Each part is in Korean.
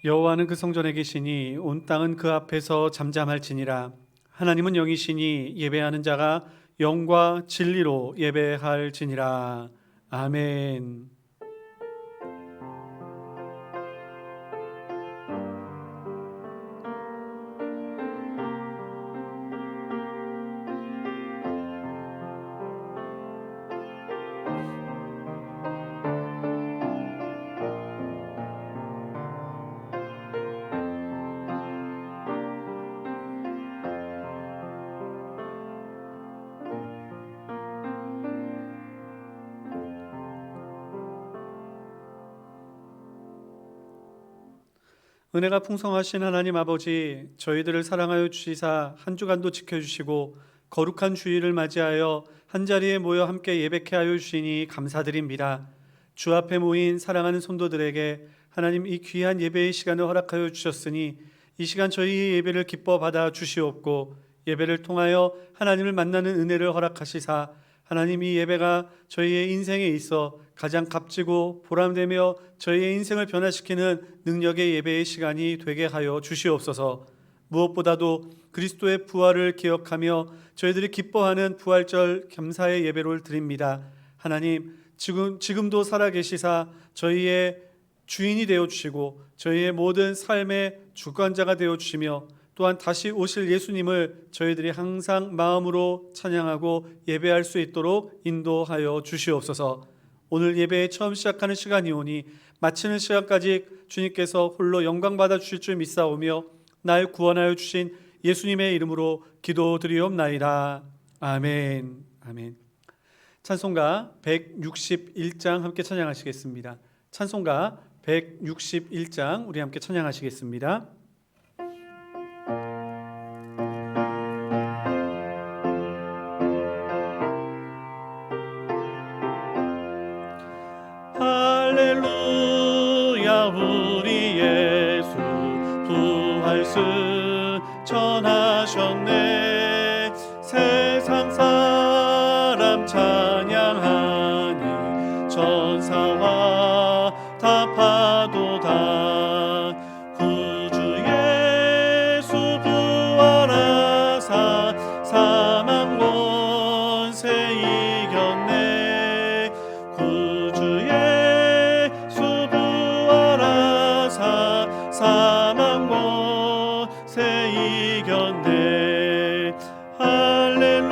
여호와는 그 성전에 계시니 온 땅은 그 앞에서 잠잠할지니라. 하나님은 영이시니 예배하는 자가 영과 진리로 예배할지니라. 아멘. 은혜가 풍성하신 하나님 아버지, 저희들을 사랑하여 주시사 한 주간도 지켜주시고 거룩한 주일을 맞이하여 한자리에 모여 함께 예배케 하여 주시니 감사드립니다. 주 앞에 모인 사랑하는 성도들에게 하나님 이 귀한 예배의 시간을 허락하여 주셨으니 이 시간 저희의 예배를 기뻐 받아 주시옵고 예배를 통하여 하나님을 만나는 은혜를 허락하시사 하나님 이 예배가 저희의 인생에 있어 가장 값지고 보람되며 저희의 인생을 변화시키는 능력의 예배의 시간이 되게 하여 주시옵소서. 무엇보다도 그리스도의 부활을 기억하며 저희들이 기뻐하는 부활절 감사의 예배를 드립니다. 하나님 지금도 살아계시사 저희의 주인이 되어주시고 저희의 모든 삶의 주관자가 되어주시며 또한 다시 오실 예수님을 저희들이 항상 마음으로 찬양하고 예배할 수 있도록 인도하여 주시옵소서. 오늘 예배에 처음 시작하는 시간이 오니 마치는 시간까지 주님께서 홀로 영광 받아 주실 줄 믿사오며 날 구원하여 주신 예수님의 이름으로 기도드리옵나이다. 아멘. 아멘. 찬송가 161장 함께 찬양하시겠습니다. 찬송가 161장 우리 함께 찬양하시겠습니다. 할렐루야 우리 예수 부활승 전하셨네. 세상 사람 찬양하니 전사와 타파도다. 구주 예수 부활하사 사망 권세 이겼네. 구주 예수 부활하사 사망 권세 이겼네. 할렐루야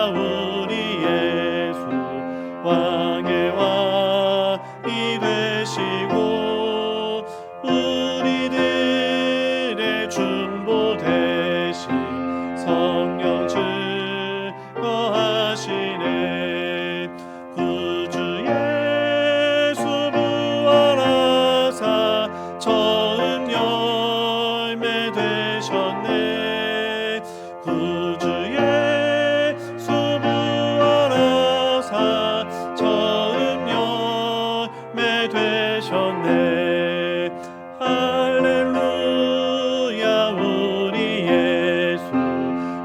우리 예수 왕의 왕이 되시고 우리들의 중보 되신 성령 증거하시네. 구주 예수 부활하사 처음 열매 되셨네. 구주 예수 부활하사 처음 열매 되셨네. 할렐루야 우리 예수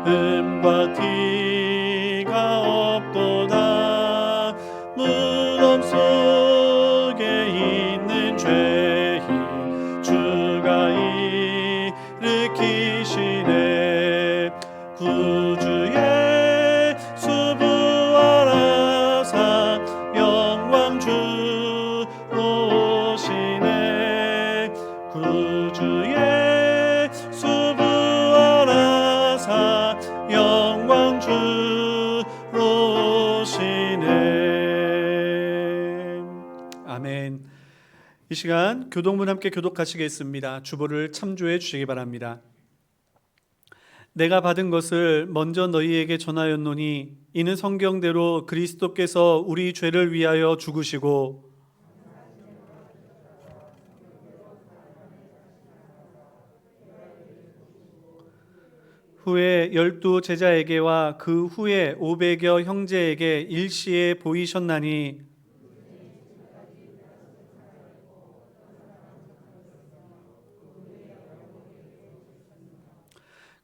음과 티가 없도다. 무덤 속에 있는 죄인 주가 일으키시네. 구주 예수 부활하사 영광 주로 오시네. 구주 예수 부활하사 영광 주로 오시네. 아멘. 이 시간 교동문 함께 교독하시겠습니다. 주보를 참조해 주시기 바랍니다. 내가 받은 것을 먼저 너희에게 전하였노니 이는 성경대로 그리스도께서 우리 죄를 위하여 죽으시고 후에 12 제자에게와 그 후에 500여 형제에게 일시에 보이셨나니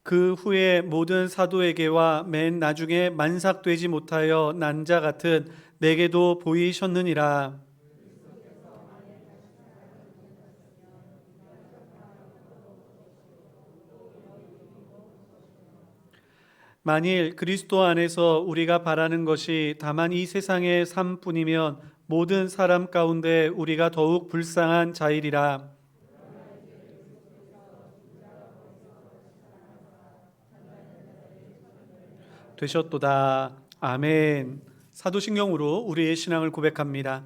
그 후에 모든 사도에게와 맨 나중에 만삭되지 못하여 난 자 같은 내게도 보이셨느니라. 만일 그리스도 안에서 우리가 바라는 것이 다만 이 세상의 삶뿐이면 모든 사람 가운데 우리가 더욱 불쌍한 자이리라. 되셨도다. 아멘. 사도신경으로 우리의 신앙을 고백합니다.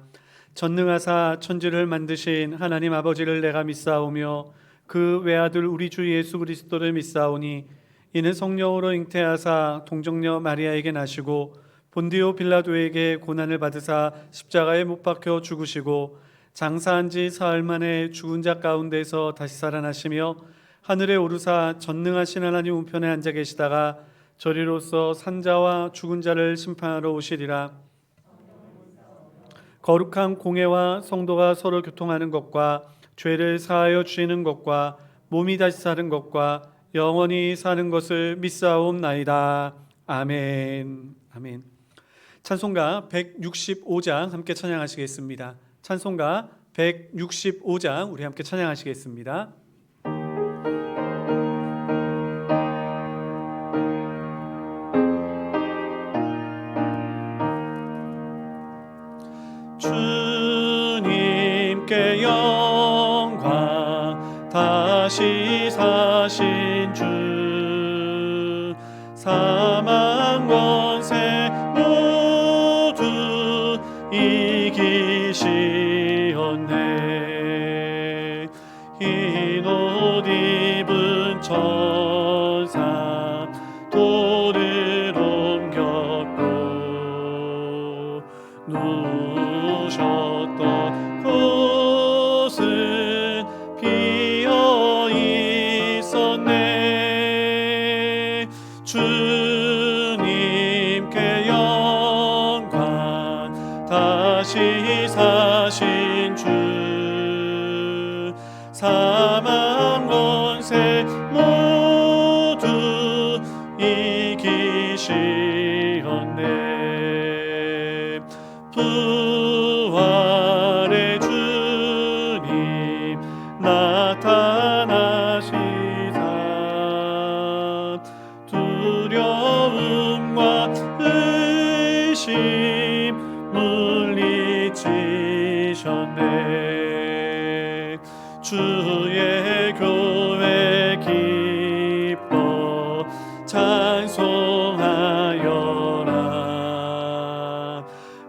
전능하사 천지를 만드신 하나님 아버지를 내가 믿사오며 그 외아들 우리 주 예수 그리스도를 믿사오니 이는 성령으로 잉태하사 동정녀 마리아에게 나시고 본디오 빌라도에게 고난을 받으사 십자가에 못 박혀 죽으시고 장사한 지 사흘 만에 죽은 자 가운데서 다시 살아나시며 하늘에 오르사 전능하신 하나님 우편에 앉아 계시다가 저리로서 산자와 죽은 자를 심판하러 오시리라. 거룩한 공회와 성도가 서로 교통하는 것과 죄를 사하여 주시는 것과 몸이 다시 사는 것과 영원히 사는 것을 믿사옵나이다. 아멘. 아멘. 찬송가 165장 함께 찬양하시겠습니다. 찬송가 165장 우리 함께 찬양하시겠습니다. 주님께 영광 다시 사신 주 사망 권세 모두 이기시었네. 흰 옷 입은 천사 돌을 옮겼고 누우셨던 곳은 비어 있었네. 주님께 영광 다시 사신 주 사망 권세 모두 이기시었네. 부활의 주님 나타나시사 두려움과 의심 물리치셨네. 주의 교회 기뻐 찬송하여라.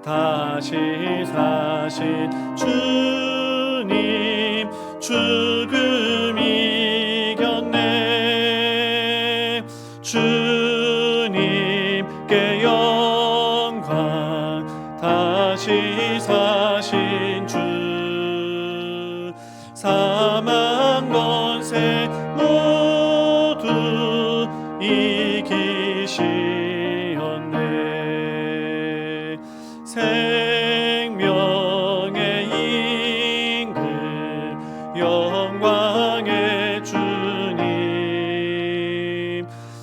다시 사신 주님 죽음 이겼네. 주님께 영광 다시 사신 주 사망 권세 모두 이기시었네. 생명의 임금 영광의 주님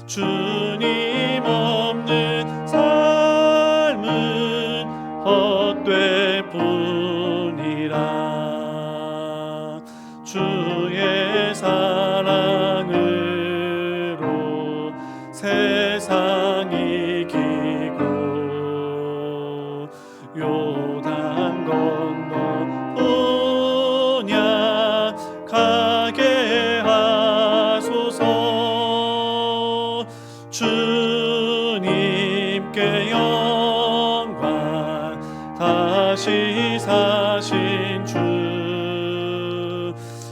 주님 없는 삶은 헛될 뿐이라. 주의 사랑으로 세상 이기고 요단 건너 본향 가게 하소서. 주님께 영광 다시 사신 주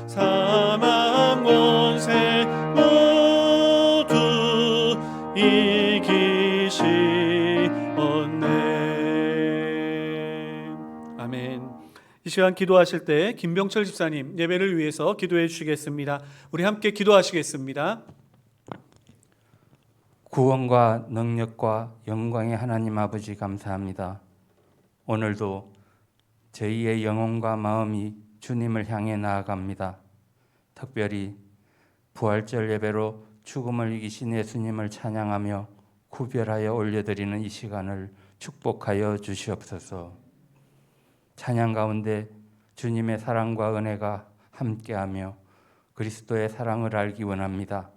사망 권세 모두 이기시었네. 아멘. 이 시간 기도하실 때 김병철 집사님 예배를 위해서 기도해 주시겠습니다. 우리 함께 기도하시겠습니다. 구원과 능력과 영광의 하나님 아버지 감사합니다. 오늘도 저희의 영혼과 마음이 주님을 향해 나아갑니다. 특별히 부활절 예배로 죽음을 이기신 예수님을 찬양하며 구별하여 올려드리는 이 시간을 축복하여 주시옵소서. 찬양 가운데 주님의 사랑과 은혜가 함께하며 그리스도의 사랑을 알기 원합니다.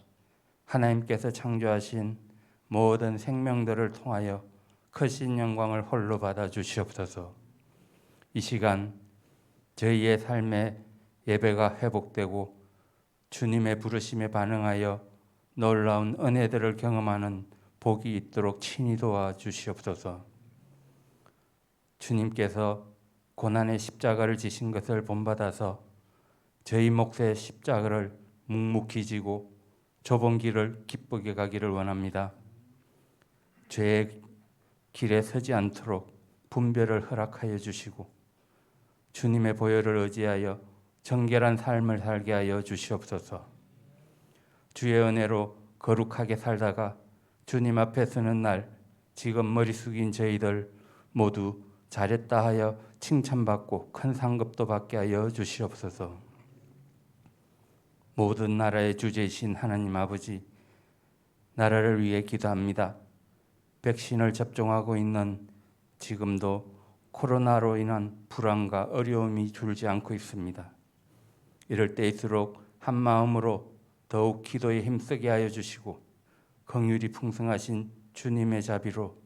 하나님께서 창조하신 모든 생명들을 통하여 크신 영광을 홀로 받아 주시옵소서. 이 시간 저희의 삶의 예배가 회복되고 주님의 부르심에 반응하여 놀라운 은혜들을 경험하는 복이 있도록 친히 도와주시옵소서. 주님께서 고난의 십자가를 지신 것을 본받아서 저희 몫의 십자가를 묵묵히 지고 좁은 길을 기쁘게 가기를 원합니다. 죄의 길에 서지 않도록 분별을 허락하여 주시고 주님의 보혈을 의지하여 정결한 삶을 살게 하여 주시옵소서. 주의 은혜로 거룩하게 살다가 주님 앞에 서는 날 지금 머리 숙인 저희들 모두 잘했다 하여 칭찬받고 큰 상급도 받게 하여 주시옵소서. 모든 나라의 주제이신 하나님 아버지, 나라를 위해 기도합니다. 백신을 접종하고 있는 지금도 코로나로 인한 불안과 어려움이 줄지 않고 있습니다. 이럴 때일수록 한 마음으로 더욱 기도에 힘쓰게 하여 주시고 긍휼이 풍성하신 주님의 자비로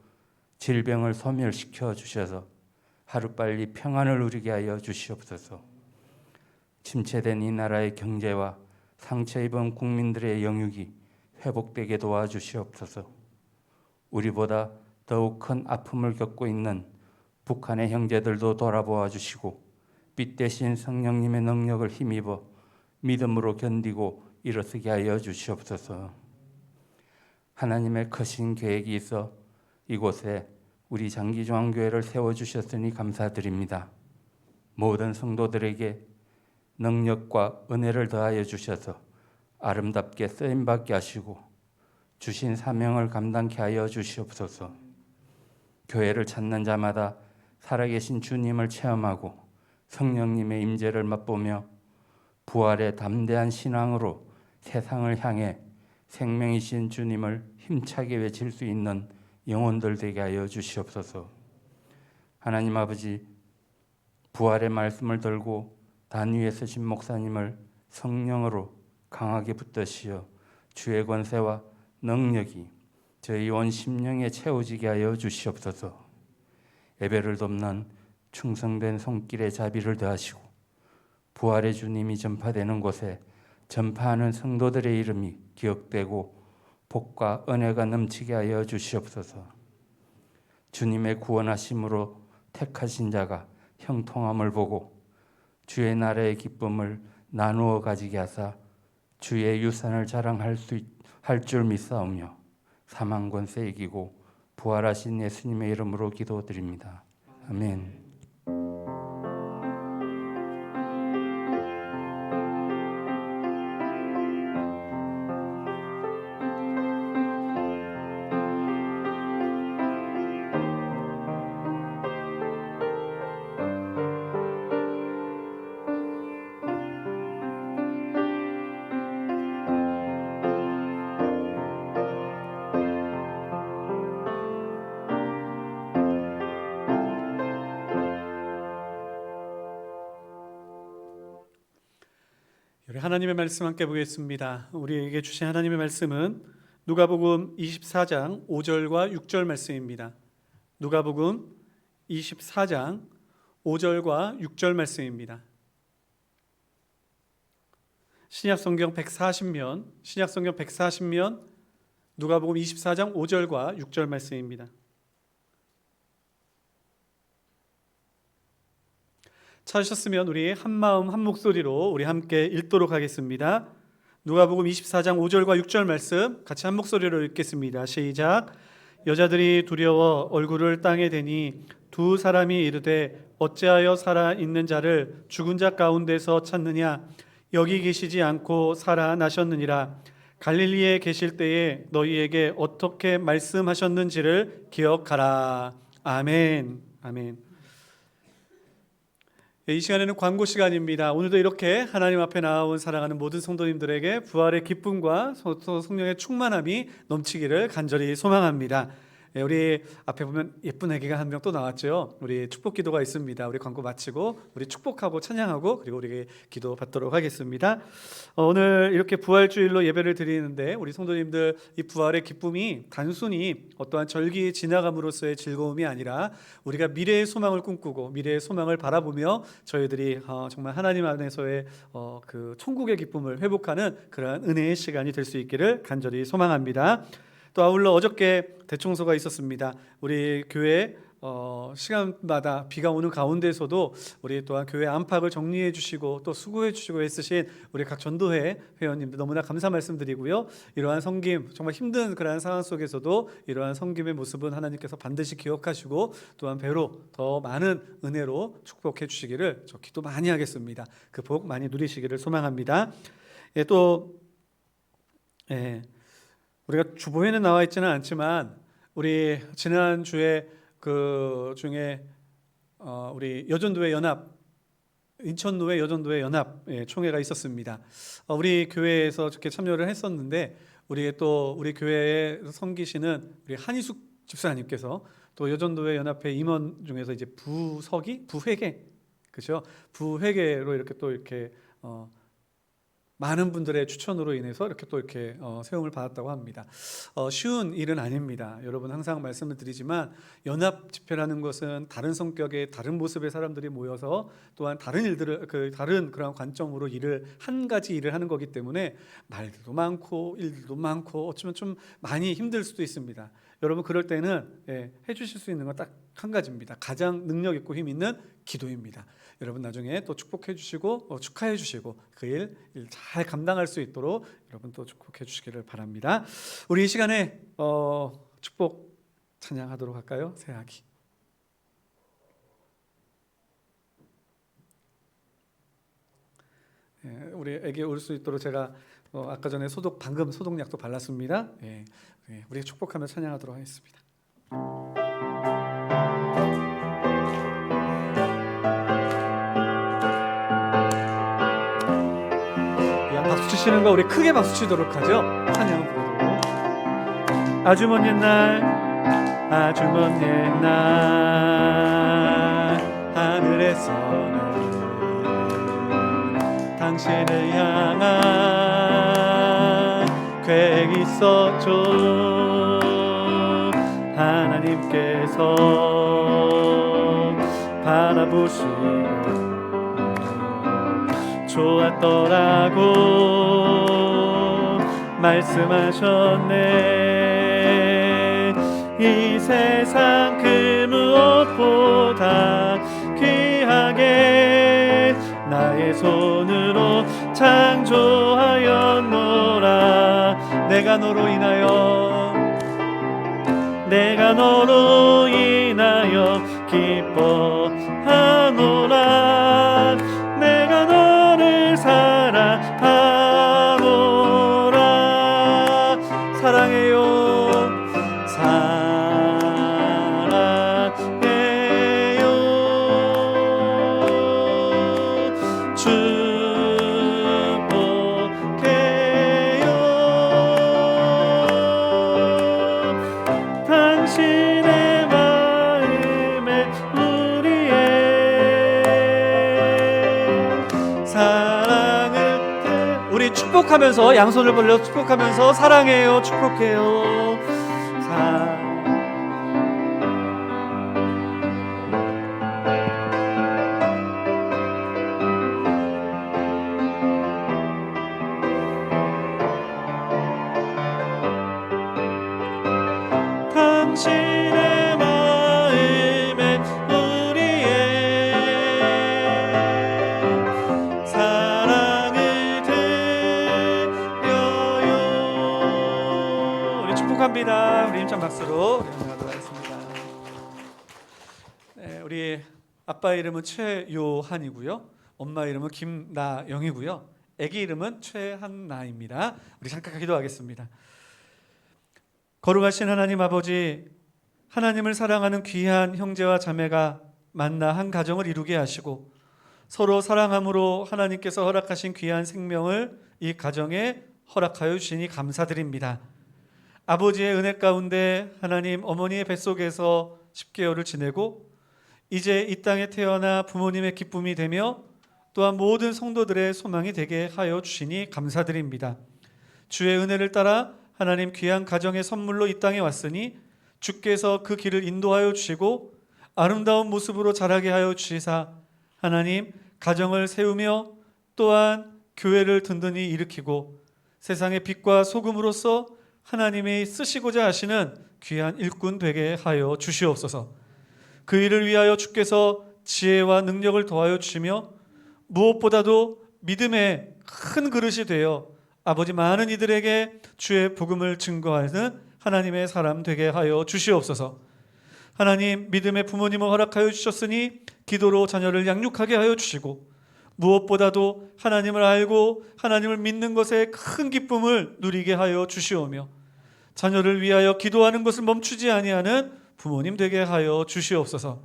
질병을 소멸시켜 주셔서 하루빨리 평안을 누리게 하여 주시옵소서. 침체된 이 나라의 경제와 상처 입은 국민들의 영육이 회복되게 도와주시옵소서. 우리보다 더욱 큰 아픔을 겪고 있는 북한의 형제들도 돌아보아 주시고 빛 대신 성령님의 능력을 힘입어 믿음으로 견디고 일어서게 하여 주시옵소서. 하나님의 크신 계획이 있어 이곳에 우리 장기중앙교회를 세워주셨으니 감사드립니다. 모든 성도들에게 능력과 은혜를 더하여 주셔서 아름답게 쓰임받게 하시고 주신 사명을 감당케 하여 주시옵소서. 교회를 찾는 자마다 살아계신 주님을 체험하고 성령님의 임재를 맛보며 부활의 담대한 신앙으로 세상을 향해 생명이신 주님을 힘차게 외칠 수 있는 영혼들 되게 하여 주시옵소서. 하나님 아버지, 부활의 말씀을 들고 단 위에 서신 목사님을 성령으로 강하게 붙드시어 주의 권세와 능력이 저희 온 심령에 채워지게 하여 주시옵소서. 예배를 돕는 충성된 손길에 자비를 더하시고 부활의 주님이 전파되는 곳에 전파하는 성도들의 이름이 기억되고 복과 은혜가 넘치게 하여 주시옵소서. 주님의 구원하심으로 택하신 자가 형통함을 보고 주의 나라의 기쁨을 나누어 가지게 하사 주의 유산을 자랑할 줄 믿사오며 사망 권세 이기고 부활하신 예수님의 이름으로 기도드립니다. 아멘. 우리 하나님의 말씀 함께 보겠습니다. 우리에게 주신 하나님의 말씀은 누가복음 24장 5절과 6절 말씀입니다. 누가복음 24장 5절과 6절 말씀입니다. 신약성경 140면 누가복음 24장 5절과 6절 말씀입니다. 찾으셨으면 우리 한마음 한 목소리로 우리 함께 읽도록 하겠습니다. 누가복음 24장 5절과 6절 말씀 같이 한 목소리로 읽겠습니다. 시작. 여자들이 두려워 얼굴을 땅에 대니 두 사람이 이르되 어찌하여 살아있는 자를 죽은 자 가운데서 찾느냐 여기 계시지 않고 살아나셨느니라. 갈릴리에 계실 때에 너희에게 어떻게 말씀하셨는지를 기억하라. 아멘. 아멘. 이 시간에는 광고 시간입니다. 오늘도 이렇게 하나님 앞에 나아온 사랑하는 모든 성도님들에게 부활의 기쁨과 성령의 충만함이 넘치기를 간절히 소망합니다. 우리 앞에 보면 예쁜 아기가 한 명 또 나왔죠. 우리 축복 기도가 있습니다. 우리 광고 마치고 우리 축복하고 찬양하고 그리고 우리 기도 받도록 하겠습니다. 오늘 이렇게 부활주일로 예배를 드리는데 우리 성도님들 이 부활의 기쁨이 단순히 어떠한 절기 지나감으로써의 즐거움이 아니라 우리가 미래의 소망을 꿈꾸고 미래의 소망을 바라보며 저희들이 정말 하나님 안에서의 그 천국의 기쁨을 회복하는 그러한 은혜의 시간이 될 수 있기를 간절히 소망합니다. 또 아울러 어저께 대청소가 있었습니다. 우리 교회 시간마다 비가 오는 가운데서도 우리 또한 교회 안팎을 정리해 주시고 또 수고해 주시고 애쓰신 우리 각 전도회 회원님들 너무나 감사 말씀드리고요. 이러한 섬김, 정말 힘든 그러한 상황 속에서도 이러한 섬김의 모습은 하나님께서 반드시 기억하시고 또한 배로 더 많은 은혜로 축복해 주시기를 저 기도 많이 하겠습니다. 그 복 많이 누리시기를 소망합니다. 우리가 주보에는 나와 있지는 않지만 우리 지난주에 그 중에 우리 여전도회 연합 인천노회 여전도회 연합 총회가 있었습니다. 우리 교회에서 이렇게 참여를 했었는데 우리 교회에 섬기시는 우리 한희숙 집사님께서 또 여전도회 연합회 임원 중에서 이제 부회계 그렇죠? 부회계로 이렇게 많은 분들의 추천으로 인해서 이렇게 세움을 받았다고 합니다. 쉬운 일은 아닙니다. 여러분 항상 말씀을 드리지만 연합 집회라는 것은 다른 성격의 다른 모습의 사람들이 모여서 또한 다른 일들을 다른 그런 관점으로 한 가지 일을 하는 거기 때문에 말들도 많고 일들도 많고 어쩌면 좀 많이 힘들 수도 있습니다. 여러분 그럴 때는 해주실 수 있는 건 딱 한 가지입니다. 가장 능력 있고 힘 있는 기도입니다. 여러분 나중에 또 축복해 주시고 축하해 주시고 그 일 잘 감당할 수 있도록 여러분 또 축복해 주시기를 바랍니다. 우리 이 시간에 축복 찬양하도록 할까요? 새아기. 우리 애기 올 수 있도록 제가 아까 전에 방금 소독약도 발랐습니다. 우리 축복하며 찬양하도록 하겠습니다. 박수 치시는 거 우리 크게 박수 치도록 하죠. 찬양을 부르도록. 아주 먼 옛날 하늘에서 당신을 향한 계획이 있었죠. 하나님께서 바라보시고 좋았더라고 말씀하셨네. 이 세상 그 무엇보다 귀하게 나의 손으로 창조하였노라. 내가 너로 인하여 기뻐하노라. 내가 너를 사랑하노라. 사랑해요 축복해요. 당신의 마음에 우리의 사랑을 우리 축복하면서 양손을 벌려 축복하면서 사랑해요 축복해요. 당신의 마음에 우리의 사랑을 드려요. 우리 축복합니다. 우리 힘찬 박수로 응원하도록 하겠습니다. 우리 아빠 이름은 최요한이고요. 엄마 이름은 김나영이고요. 아기 이름은 최한나입니다. 우리 잠깐 기도하겠습니다. 거룩하신 하나님 아버지, 하나님을 사랑하는 귀한 형제와 자매가 만나 한 가정을 이루게 하시고 서로 사랑함으로 하나님께서 허락하신 귀한 생명을 이 가정에 허락하여 주시니 감사드립니다. 아버지의 은혜 가운데 하나님 어머니의 뱃속에서 10개월을 지내고 이제 이 땅에 태어나 부모님의 기쁨이 되며 또한 모든 성도들의 소망이 되게 하여 주시니 감사드립니다. 주의 은혜를 따라 하나님 귀한 가정의 선물로 이 땅에 왔으니 주께서 그 길을 인도하여 주시고 아름다운 모습으로 자라게 하여 주시사 하나님 가정을 세우며 또한 교회를 든든히 일으키고 세상의 빛과 소금으로서 하나님이 쓰시고자 하시는 귀한 일꾼 되게 하여 주시옵소서. 그 일을 위하여 주께서 지혜와 능력을 더하여 주시며 무엇보다도 믿음의 큰 그릇이 되어 아버지 많은 이들에게 주의 복음을 증거하는 하나님의 사람 되게 하여 주시옵소서. 하나님 믿음의 부모님을 허락하여 주셨으니 기도로 자녀를 양육하게 하여 주시고 무엇보다도 하나님을 알고 하나님을 믿는 것에 큰 기쁨을 누리게 하여 주시오며 자녀를 위하여 기도하는 것을 멈추지 아니하는 부모님 되게 하여 주시옵소서.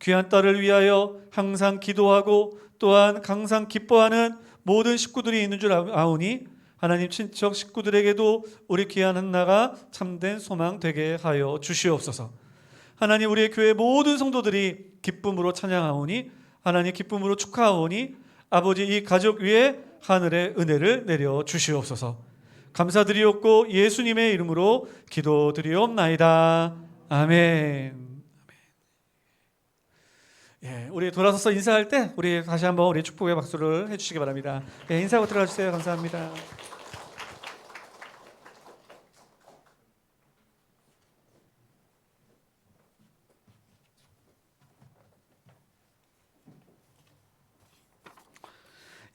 귀한 딸을 위하여 항상 기도하고 또한 항상 기뻐하는 모든 식구들이 있는 줄 아오니 하나님 친척 식구들에게도 우리 귀한 한나가 참된 소망 되게 하여 주시옵소서. 하나님 우리의 교회 모든 성도들이 기쁨으로 찬양하오니 하나님 기쁨으로 축하하오니 아버지 이 가족 위에 하늘의 은혜를 내려 주시옵소서. 감사드리옵고 예수님의 이름으로 기도드리옵나이다. 아멘. 예, 우리 돌아서서 인사할 때 우리 다시 한번 우리 축복의 박수를 해주시기 바랍니다. 예, 인사하고 들어가 주세요. 감사합니다.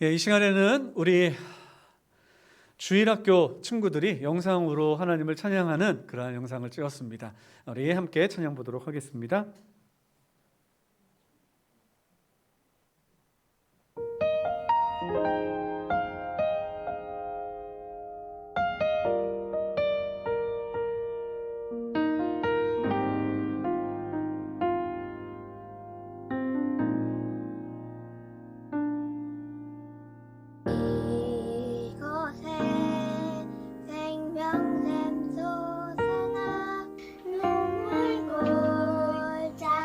예, 이 시간에는 우리 주일학교 친구들이 영상으로 하나님을 찬양하는 그러한 영상을 찍었습니다. 우리 함께 찬양 보도록 하겠습니다. 이곳에 생명샘 솟아나 눈물 골짜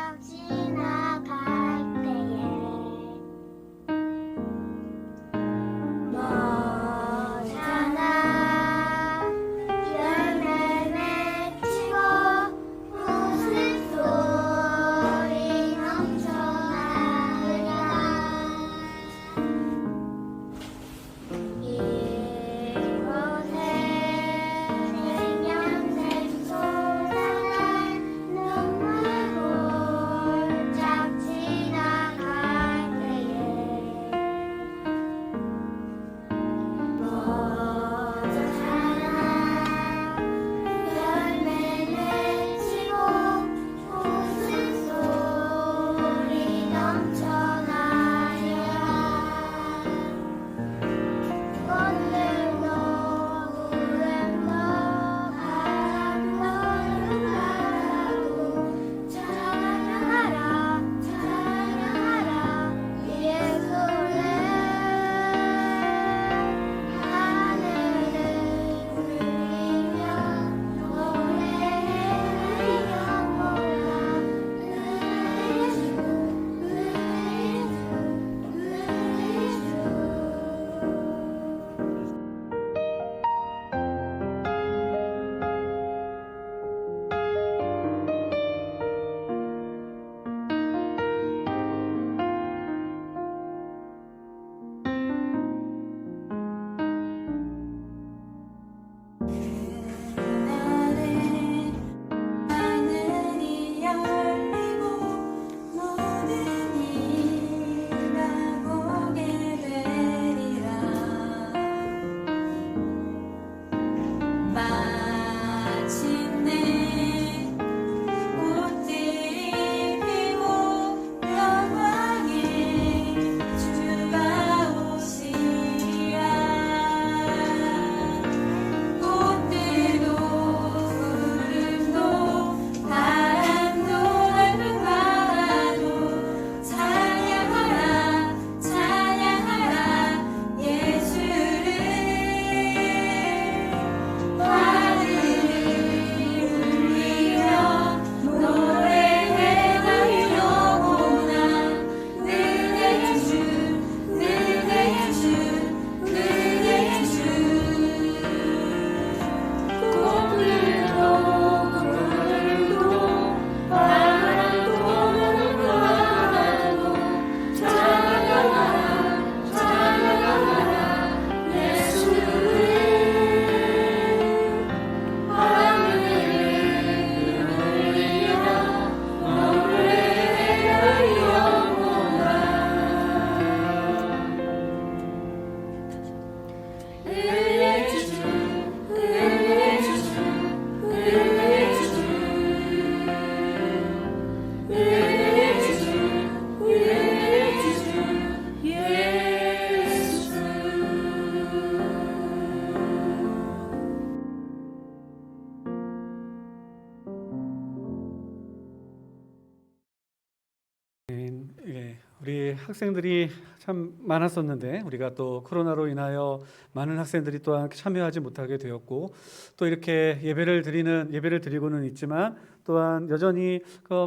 우리 학생들이 참 많았었는데 우리가 또 코로나로 인하여 많은 학생들이 또한 참여하지 못하게 되었고 또 이렇게 예배를 드리고는 있지만 또한 여전히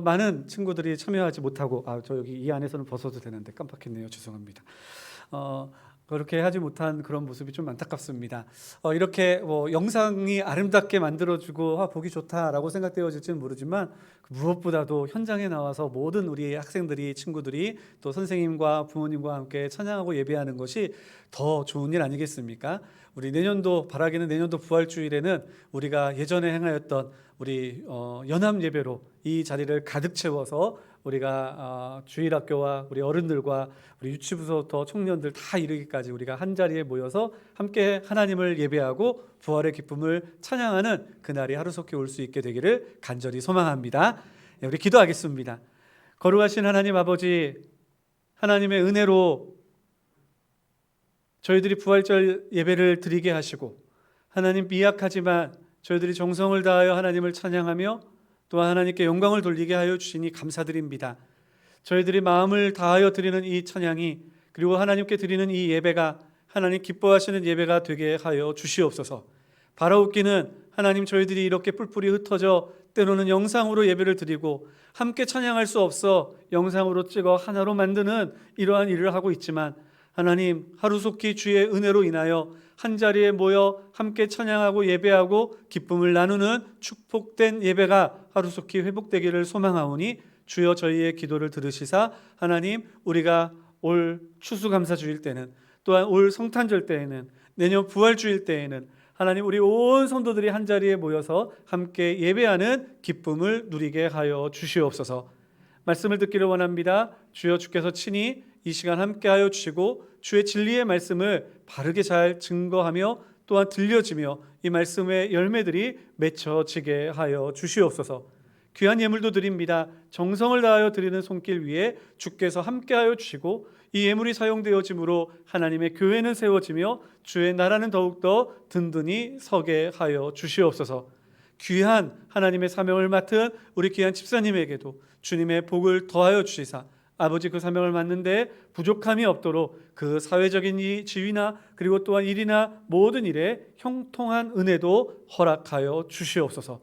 많은 친구들이 참여하지 못하고 저 여기 이 안에서는 벗어도 되는데 깜빡했네요. 죄송합니다. 그렇게 하지 못한 그런 모습이 좀 안타깝습니다. 이렇게 영상이 아름답게 만들어주고 보기 좋다라고 생각되어질지는 모르지만 무엇보다도 현장에 나와서 모든 우리 학생들이 친구들이 또 선생님과 부모님과 함께 찬양하고 예배하는 것이 더 좋은 일 아니겠습니까? 우리 바라기는 내년도 부활주일에는 우리가 예전에 행하였던 우리 연합 예배로 이 자리를 가득 채워서 우리가 주일학교와 우리 어른들과 우리 유치부서부터 청년들 다 이르기까지 우리가 한 자리에 모여서 함께 하나님을 예배하고 부활의 기쁨을 찬양하는 그날이 하루속히 올 수 있게 되기를 간절히 소망합니다. 우리 기도하겠습니다. 거룩하신 하나님 아버지, 하나님의 은혜로 저희들이 부활절 예배를 드리게 하시고 하나님 미약하지만 저희들이 정성을 다하여 하나님을 찬양하며 또한 하나님께 영광을 돌리게 하여 주시니 감사드립니다. 저희들이 마음을 다하여 드리는 이 찬양이 그리고 하나님께 드리는 이 예배가 하나님 기뻐하시는 예배가 되게 하여 주시옵소서. 바라옵기는 하나님 저희들이 이렇게 뿔뿔이 흩어져 때로는 영상으로 예배를 드리고 함께 찬양할 수 없어 영상으로 찍어 하나로 만드는 이러한 일을 하고 있지만 하나님 하루속히 주의 은혜로 인하여 한 자리에 모여 함께 찬양하고 예배하고 기쁨을 나누는 축복된 예배가 하루속히 회복되기를 소망하오니 주여 저희의 기도를 들으시사 하나님 우리가 올 추수감사주일 때는 또한 올 성탄절 때에는 내년 부활주일 때에는 하나님 우리 온 성도들이 한 자리에 모여서 함께 예배하는 기쁨을 누리게 하여 주시옵소서. 말씀을 듣기를 원합니다. 주여 주께서 친히 이 시간 함께하여 주시고 주의 진리의 말씀을 바르게 잘 증거하며 또한 들려지며 이 말씀의 열매들이 맺혀지게 하여 주시옵소서. 귀한 예물도 드립니다. 정성을 다하여 드리는 손길 위에 주께서 함께하여 주시고 이 예물이 사용되어짐으로 하나님의 교회는 세워지며 주의 나라는 더욱더 든든히 서게 하여 주시옵소서. 귀한 하나님의 사명을 맡은 우리 귀한 집사님에게도 주님의 복을 더하여 주시사 아버지 그 사명을 맡는데 부족함이 없도록 그 사회적인 지위나 그리고 또한 일이나 모든 일에 형통한 은혜도 허락하여 주시옵소서.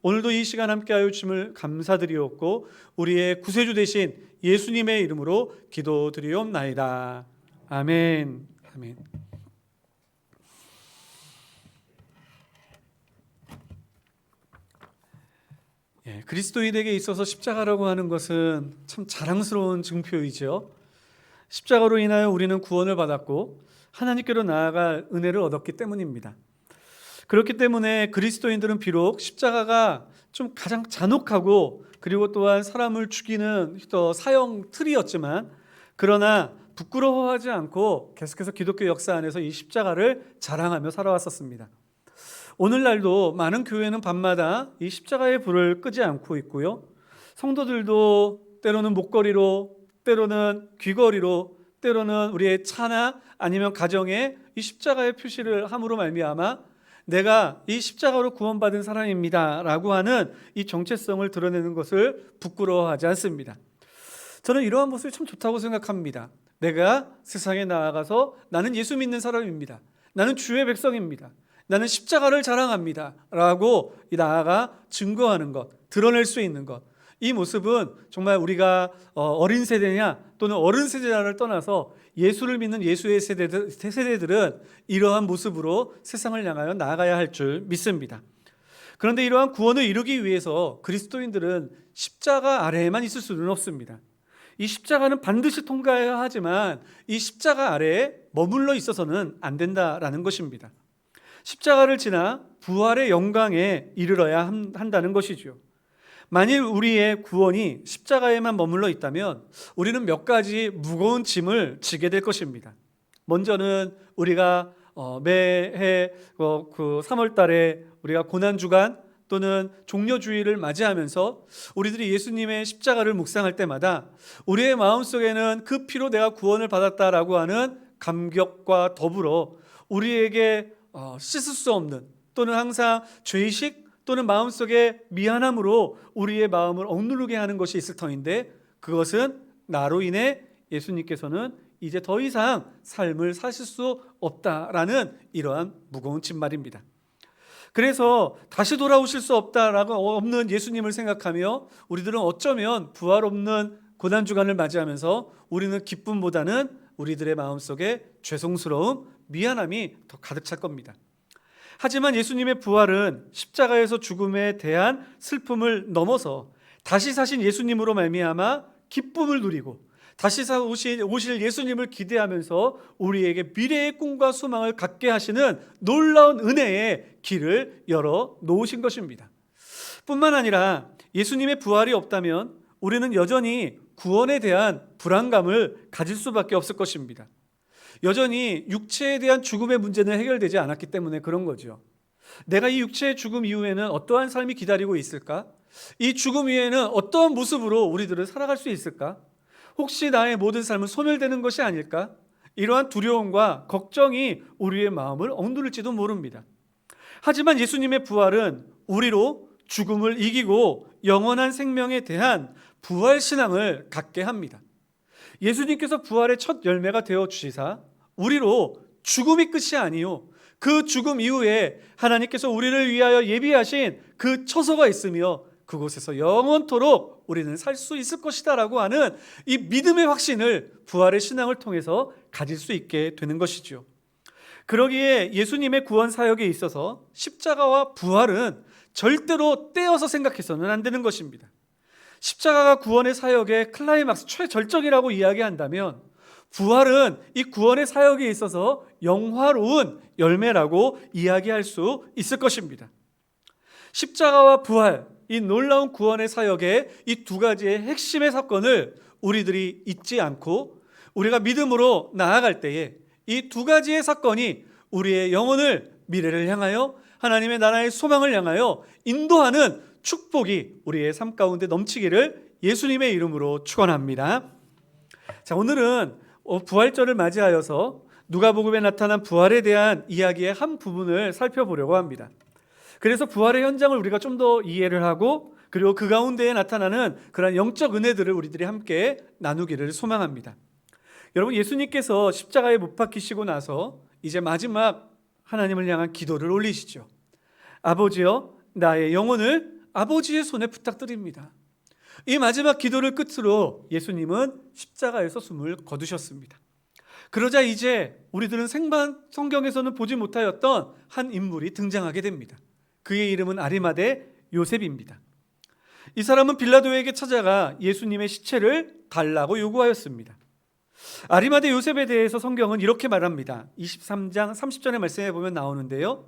오늘도 이 시간 함께하여 주심을 감사드리옵고 우리의 구세주 되신 예수님의 이름으로 기도드리옵나이다. 아멘. 아멘. 그리스도인에게 있어서 십자가라고 하는 것은 참 자랑스러운 증표이죠. 십자가로 인하여 우리는 구원을 받았고 하나님께로 나아갈 은혜를 얻었기 때문입니다. 그렇기 때문에 그리스도인들은 비록 십자가가 좀 가장 잔혹하고 그리고 또한 사람을 죽이는 사형 틀이었지만 그러나 부끄러워하지 않고 계속해서 기독교 역사 안에서 이 십자가를 자랑하며 살아왔었습니다. 오늘날도 많은 교회는 밤마다 이 십자가의 불을 끄지 않고 있고요. 성도들도 때로는 목걸이로, 때로는 귀걸이로, 때로는 우리의 차나 아니면 가정에 이 십자가의 표시를 함으로 말미암아 내가 이 십자가로 구원받은 사람입니다 라고 하는 이 정체성을 드러내는 것을 부끄러워하지 않습니다. 저는 이러한 모습이 참 좋다고 생각합니다. 내가 세상에 나아가서 나는 예수 믿는 사람입니다. 나는 주의 백성입니다. 나는 십자가를 자랑합니다 라고 나아가 증거하는 것, 드러낼 수 있는 것, 이 모습은 정말 우리가 어린 세대냐 또는 어른 세대냐를 떠나서 예수를 믿는 예수의 세대들은 이러한 모습으로 세상을 향하여 나아가야 할 줄 믿습니다. 그런데 이러한 구원을 이루기 위해서 그리스도인들은 십자가 아래에만 있을 수는 없습니다. 이 십자가는 반드시 통과해야 하지만 이 십자가 아래에 머물러 있어서는 안 된다라는 것입니다. 십자가를 지나 부활의 영광에 이르러야 한다는 것이죠. 만일 우리의 구원이 십자가에만 머물러 있다면 우리는 몇 가지 무거운 짐을 지게 될 것입니다. 먼저는 우리가 매해 그 3월 달에 우리가 고난주간 또는 종려주의를 맞이하면서 우리들이 예수님의 십자가를 묵상할 때마다 우리의 마음속에는 그 피로 내가 구원을 받았다라고 하는 감격과 더불어 우리에게 씻을 수 없는 또는 항상 죄의식 또는 마음속에 미안함으로 우리의 마음을 억누르게 하는 것이 있을 터인데 그것은 나로 인해 예수님께서는 이제 더 이상 삶을 사실 수 없다라는 이러한 무거운 진말입니다. 그래서 다시 돌아오실 수 없는 예수님을 생각하며 우리들은 어쩌면 부활 없는 고난주간을 맞이하면서 우리는 기쁨보다는 우리들의 마음속에 죄송스러움, 미안함이 더 가득 찰 겁니다. 하지만 예수님의 부활은 십자가에서 죽음에 대한 슬픔을 넘어서 다시 사신 예수님으로 말미암아 기쁨을 누리고 다시 오실 예수님을 기대하면서 우리에게 미래의 꿈과 소망을 갖게 하시는 놀라운 은혜의 길을 열어 놓으신 것입니다. 뿐만 아니라 예수님의 부활이 없다면 우리는 여전히 구원에 대한 불안감을 가질 수밖에 없을 것입니다. 여전히 육체에 대한 죽음의 문제는 해결되지 않았기 때문에 그런 거죠. 내가 이 육체의 죽음 이후에는 어떠한 삶이 기다리고 있을까? 이 죽음 이후에는 어떠한 모습으로 우리들을 살아갈 수 있을까? 혹시 나의 모든 삶은 소멸되는 것이 아닐까? 이러한 두려움과 걱정이 우리의 마음을 억누를지도 모릅니다. 하지만 예수님의 부활은 우리로 죽음을 이기고 영원한 생명에 대한 부활 신앙을 갖게 합니다. 예수님께서 부활의 첫 열매가 되어 주시사 우리로 죽음이 끝이 아니요 그 죽음 이후에 하나님께서 우리를 위하여 예비하신 그 처소가 있으며 그곳에서 영원토록 우리는 살 수 있을 것이다 라고 하는 이 믿음의 확신을 부활의 신앙을 통해서 가질 수 있게 되는 것이죠. 그러기에 예수님의 구원 사역에 있어서 십자가와 부활은 절대로 떼어서 생각해서는 안 되는 것입니다. 십자가가 구원의 사역의 클라이막스 최절정이라고 이야기한다면 부활은 이 구원의 사역에 있어서 영화로운 열매라고 이야기할 수 있을 것입니다. 십자가와 부활, 이 놀라운 구원의 사역의 이 두 가지의 핵심의 사건을 우리들이 잊지 않고 우리가 믿음으로 나아갈 때에 이 두 가지의 사건이 우리의 영혼을 미래를 향하여 하나님의 나라의 소망을 향하여 인도하는 축복이 우리의 삶 가운데 넘치기를 예수님의 이름으로 축원합니다. 자, 오늘은 부활절을 맞이하여서 누가복음에 나타난 부활에 대한 이야기의 한 부분을 살펴보려고 합니다. 그래서 부활의 현장을 우리가 좀 더 이해를 하고 그리고 그 가운데에 나타나는 그런 영적 은혜들을 우리들이 함께 나누기를 소망합니다. 여러분, 예수님께서 십자가에 못 박히시고 나서 이제 마지막 하나님을 향한 기도를 올리시죠. 아버지여, 나의 영혼을 아버지의 손에 부탁드립니다. 이 마지막 기도를 끝으로 예수님은 십자가에서 숨을 거두셨습니다. 그러자 이제 우리들은 생반 성경에서는 보지 못하였던 한 인물이 등장하게 됩니다. 그의 이름은 아리마대 요셉입니다. 이 사람은 빌라도에게 찾아가 예수님의 시체를 달라고 요구하였습니다. 아리마대 요셉에 대해서 성경은 이렇게 말합니다. 23장 30절의 말씀에 보면 나오는데요,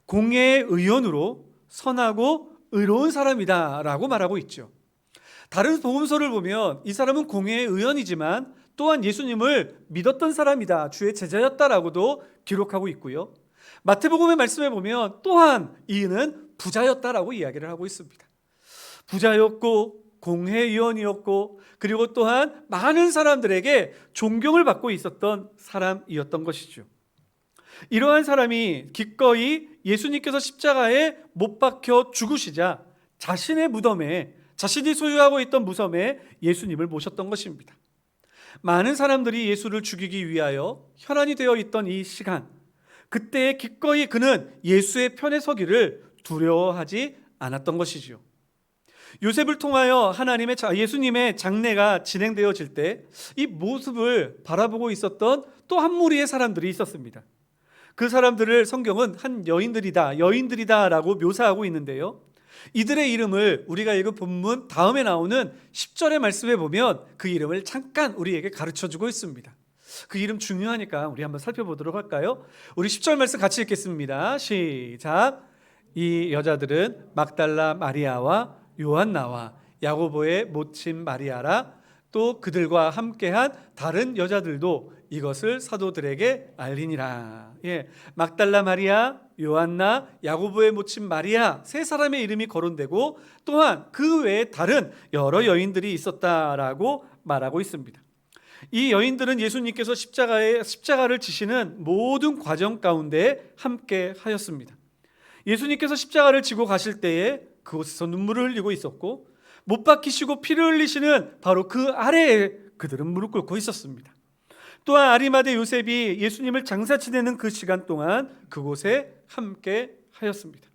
공의의 의원으로 선하고 의로운 사람이다 라고 말하고 있죠. 다른 복음서를 보면 이 사람은 공의의 의원이지만 또한 예수님을 믿었던 사람이다, 주의 제자였다라고도 기록하고 있고요. 마태복음의 말씀에 보면 또한 이는 부자였다라고 이야기를 하고 있습니다. 부자였고 공회의원이었고 그리고 또한 많은 사람들에게 존경을 받고 있었던 사람이었던 것이죠. 이러한 사람이 기꺼이 예수님께서 십자가에 못 박혀 죽으시자 자신의 무덤에, 자신이 소유하고 있던 무덤에 예수님을 모셨던 것입니다. 많은 사람들이 예수를 죽이기 위하여 혈안이 되어 있던 이 시간, 그때에 기꺼이 그는 예수의 편에 서기를 두려워하지 않았던 것이죠. 요셉을 통하여 예수님의 장례가 진행되어질 때 이 모습을 바라보고 있었던 또 한 무리의 사람들이 있었습니다. 그 사람들을 성경은 한 여인들이다라고 묘사하고 있는데요, 이들의 이름을 우리가 읽은 본문 다음에 나오는 10절의 말씀에 보면 그 이름을 잠깐 우리에게 가르쳐주고 있습니다. 그 이름 중요하니까 우리 한번 살펴보도록 할까요? 우리 10절 말씀 같이 읽겠습니다. 시작. 이 여자들은 막달라 마리아와 요한나와 야고보의 모친 마리아라, 또 그들과 함께한 다른 여자들도 이것을 사도들에게 알리니라. 막달라 마리아, 요한나, 야고보의 모친 마리아, 세 사람의 이름이 거론되고 또한 그 외에 다른 여러 여인들이 있었다라고 말하고 있습니다. 이 여인들은 예수님께서 십자가를 지시는 모든 과정 가운데 함께 하였습니다. 예수님께서 십자가를 지고 가실 때에 그곳에서 눈물을 흘리고 있었고 못 박히시고 피를 흘리시는 바로 그 아래에 그들은 무릎 꿇고 있었습니다. 또한 아리마대 요셉이 예수님을 장사 지내는 그 시간 동안 그곳에 함께 하였습니다.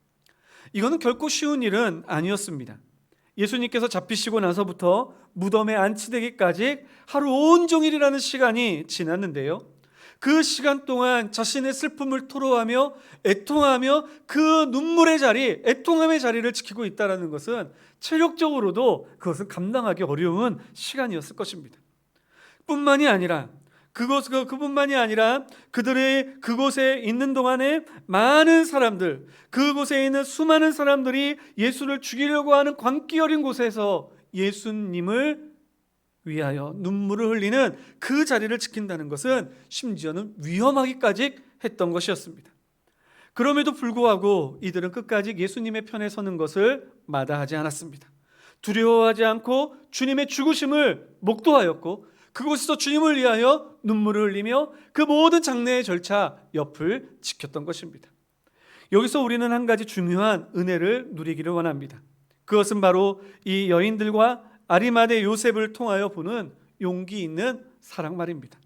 이거는 결코 쉬운 일은 아니었습니다. 예수님께서 잡히시고 나서부터 무덤에 안치되기까지 하루 온종일이라는 시간이 지났는데요. 그 시간 동안 자신의 슬픔을 토로하며 애통하며 그 눈물의 자리, 애통함의 자리를 지키고 있다는 것은 체력적으로도 그것은 감당하기 어려운 시간이었을 것입니다. 그뿐만이 아니라 그들의 그곳에 있는 동안에 많은 사람들, 그곳에 있는 수많은 사람들이 예수를 죽이려고 하는 광기 어린 곳에서 예수님을 위하여 눈물을 흘리는 그 자리를 지킨다는 것은 심지어는 위험하기까지 했던 것이었습니다. 그럼에도 불구하고 이들은 끝까지 예수님의 편에 서는 것을 마다하지 않았습니다. 두려워하지 않고 주님의 죽으심을 목도하였고 그곳에서 주님을 위하여 눈물을 흘리며 그 모든 장례의 절차 옆을 지켰던 것입니다. 여기서 우리는 한 가지 중요한 은혜를 누리기를 원합니다. 그것은 바로 이 여인들과 아리마대 요셉을 통하여 보는 용기 있는 사랑 말입니다.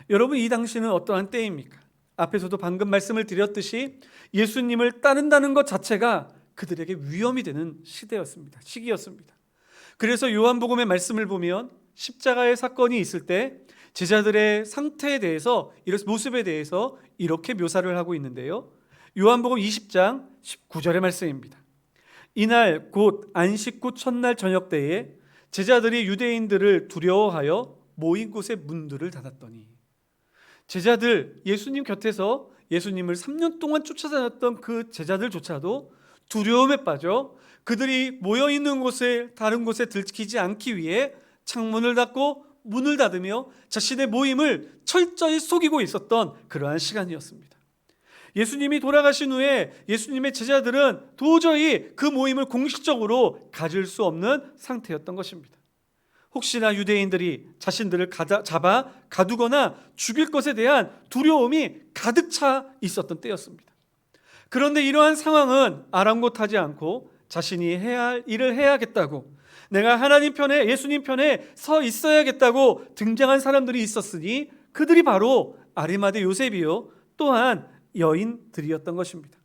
여러분, 이 당시는 어떠한 때입니까? 앞에서도 방금 말씀을 드렸듯이 예수님을 따른다는 것 자체가 그들에게 위험이 되는 시기였습니다. 그래서 요한복음의 말씀을 보면 십자가의 사건이 있을 때 제자들의 상태에 대해서, 모습에 대해서 이렇게 묘사를 하고 있는데요. 요한복음 20장 19절의 말씀입니다. 이날 곧 안식 후 첫날 저녁 때에 제자들이 유대인들을 두려워하여 모인 곳에 문들을 닫았더니, 제자들, 예수님 곁에서 예수님을 3년 동안 쫓아다녔던 그 제자들조차도 두려움에 빠져 그들이 모여있는 곳에 다른 곳에 들키지 않기 위해 창문을 닫고 문을 닫으며 자신의 모임을 철저히 속이고 있었던 그러한 시간이었습니다. 예수님이 돌아가신 후에 예수님의 제자들은 도저히 그 모임을 공식적으로 가질 수 없는 상태였던 것입니다. 혹시나 유대인들이 자신들을 잡아 가두거나 죽일 것에 대한 두려움이 가득 차 있었던 때였습니다. 그런데 이러한 상황은 아랑곳하지 않고 자신이 해야 할 일을 해야겠다고, 내가 하나님 편에, 예수님 편에 서 있어야겠다고 등장한 사람들이 있었으니 그들이 바로 아리마대 요셉이요 또한 여인들이었던 것입니다.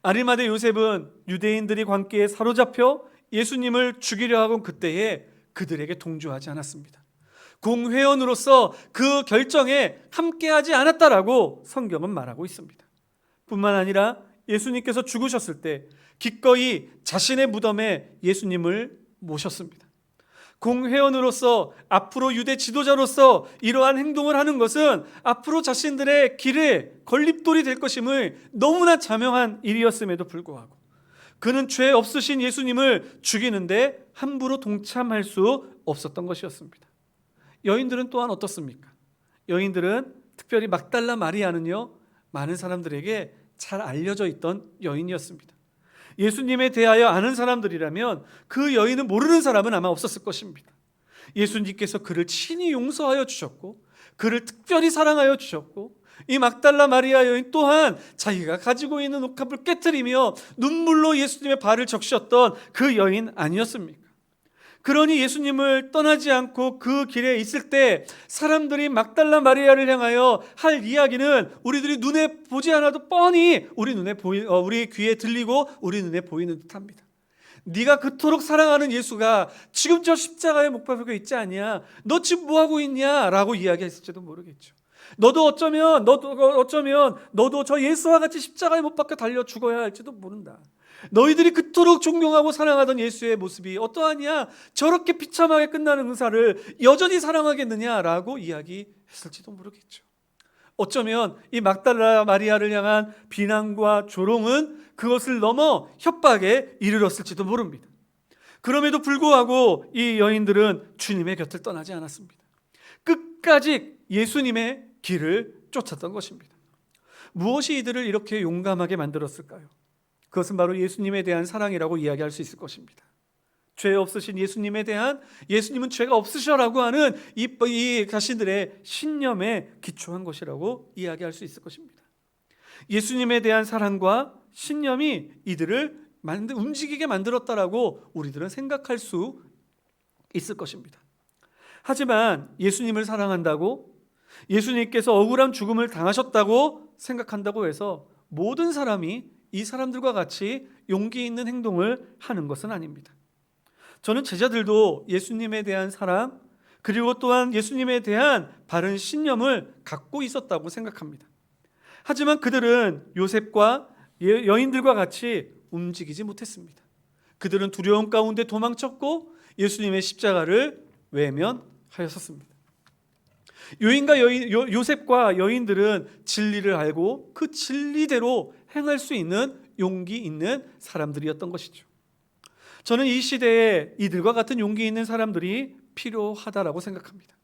아리마대 요셉은 유대인들이 광기에 사로잡혀 예수님을 죽이려 하던 그때에 그들에게 동조하지 않았습니다. 공회원으로서 그 결정에 함께하지 않았다라고 성경은 말하고 있습니다. 뿐만 아니라 예수님께서 죽으셨을 때 기꺼이 자신의 무덤에 예수님을 모셨습니다. 공회원으로서, 앞으로 유대 지도자로서 이러한 행동을 하는 것은 앞으로 자신들의 길에 걸림돌이 될 것임을 너무나 자명한 일이었음에도 불구하고 그는 죄 없으신 예수님을 죽이는데 함부로 동참할 수 없었던 것이었습니다. 여인들은 또한 어떻습니까? 여인들은 특별히 막달라 마리아는요, 많은 사람들에게 잘 알려져 있던 여인이었습니다. 예수님에 대하여 아는 사람들이라면 그 여인은 모르는 사람은 아마 없었을 것입니다. 예수님께서 그를 친히 용서하여 주셨고 그를 특별히 사랑하여 주셨고, 이 막달라 마리아 여인 또한 자기가 가지고 있는 옥합을 깨트리며 눈물로 예수님의 발을 적셨던 그 여인 아니었습니까? 그러니 예수님을 떠나지 않고 그 길에 있을 때 사람들이 막달라 마리아를 향하여 할 이야기는 우리들이 눈에 보지 않아도 뻔히 우리 귀에 들리고 우리 눈에 보이는 듯합니다. 네가 그토록 사랑하는 예수가 지금 저 십자가에 못 박혀 있지 않냐? 너 지금 뭐 하고 있냐? 라고 이야기했을지도 모르겠죠. 너도 어쩌면 너도 저 예수와 같이 십자가에 못 박혀 달려 죽어야 할지도 모른다. 너희들이 그토록 존경하고 사랑하던 예수의 모습이 어떠하냐? 저렇게 비참하게 끝나는 의사를 여전히 사랑하겠느냐라고 이야기했을지도 모르겠죠. 어쩌면 이 막달라 마리아를 향한 비난과 조롱은 그것을 넘어 협박에 이르렀을지도 모릅니다. 그럼에도 불구하고 이 여인들은 주님의 곁을 떠나지 않았습니다. 끝까지 예수님의 길을 쫓았던 것입니다. 무엇이 이들을 이렇게 용감하게 만들었을까요? 그것은 바로 예수님에 대한 사랑이라고 이야기할 수 있을 것입니다. 죄 없으신 예수님은 죄가 없으셔라고 하는 이 자신들의 신념에 기초한 것이라고 이야기할 수 있을 것입니다. 예수님에 대한 사랑과 신념이 이들을 움직이게 만들었다라고 우리들은 생각할 수 있을 것입니다. 하지만 예수님을 사랑한다고, 예수님께서 억울한 죽음을 당하셨다고 생각한다고 해서 모든 사람이 이 사람들과 같이 용기 있는 행동을 하는 것은 아닙니다. 저는 제자들도 예수님에 대한 사랑, 그리고 또한 예수님에 대한 바른 신념을 갖고 있었다고 생각합니다. 하지만 그들은 요셉과 여인들과 같이 움직이지 못했습니다. 그들은 두려움 가운데 도망쳤고 예수님의 십자가를 외면하였었습니다. 요셉과 여인들은 진리를 알고 그 진리대로 행할 수 있는 용기 있는 사람들이었던 것이죠. 저는 이 시대에 이들과 같은 용기 있는 사람들이 필요하다라고 생각합니다.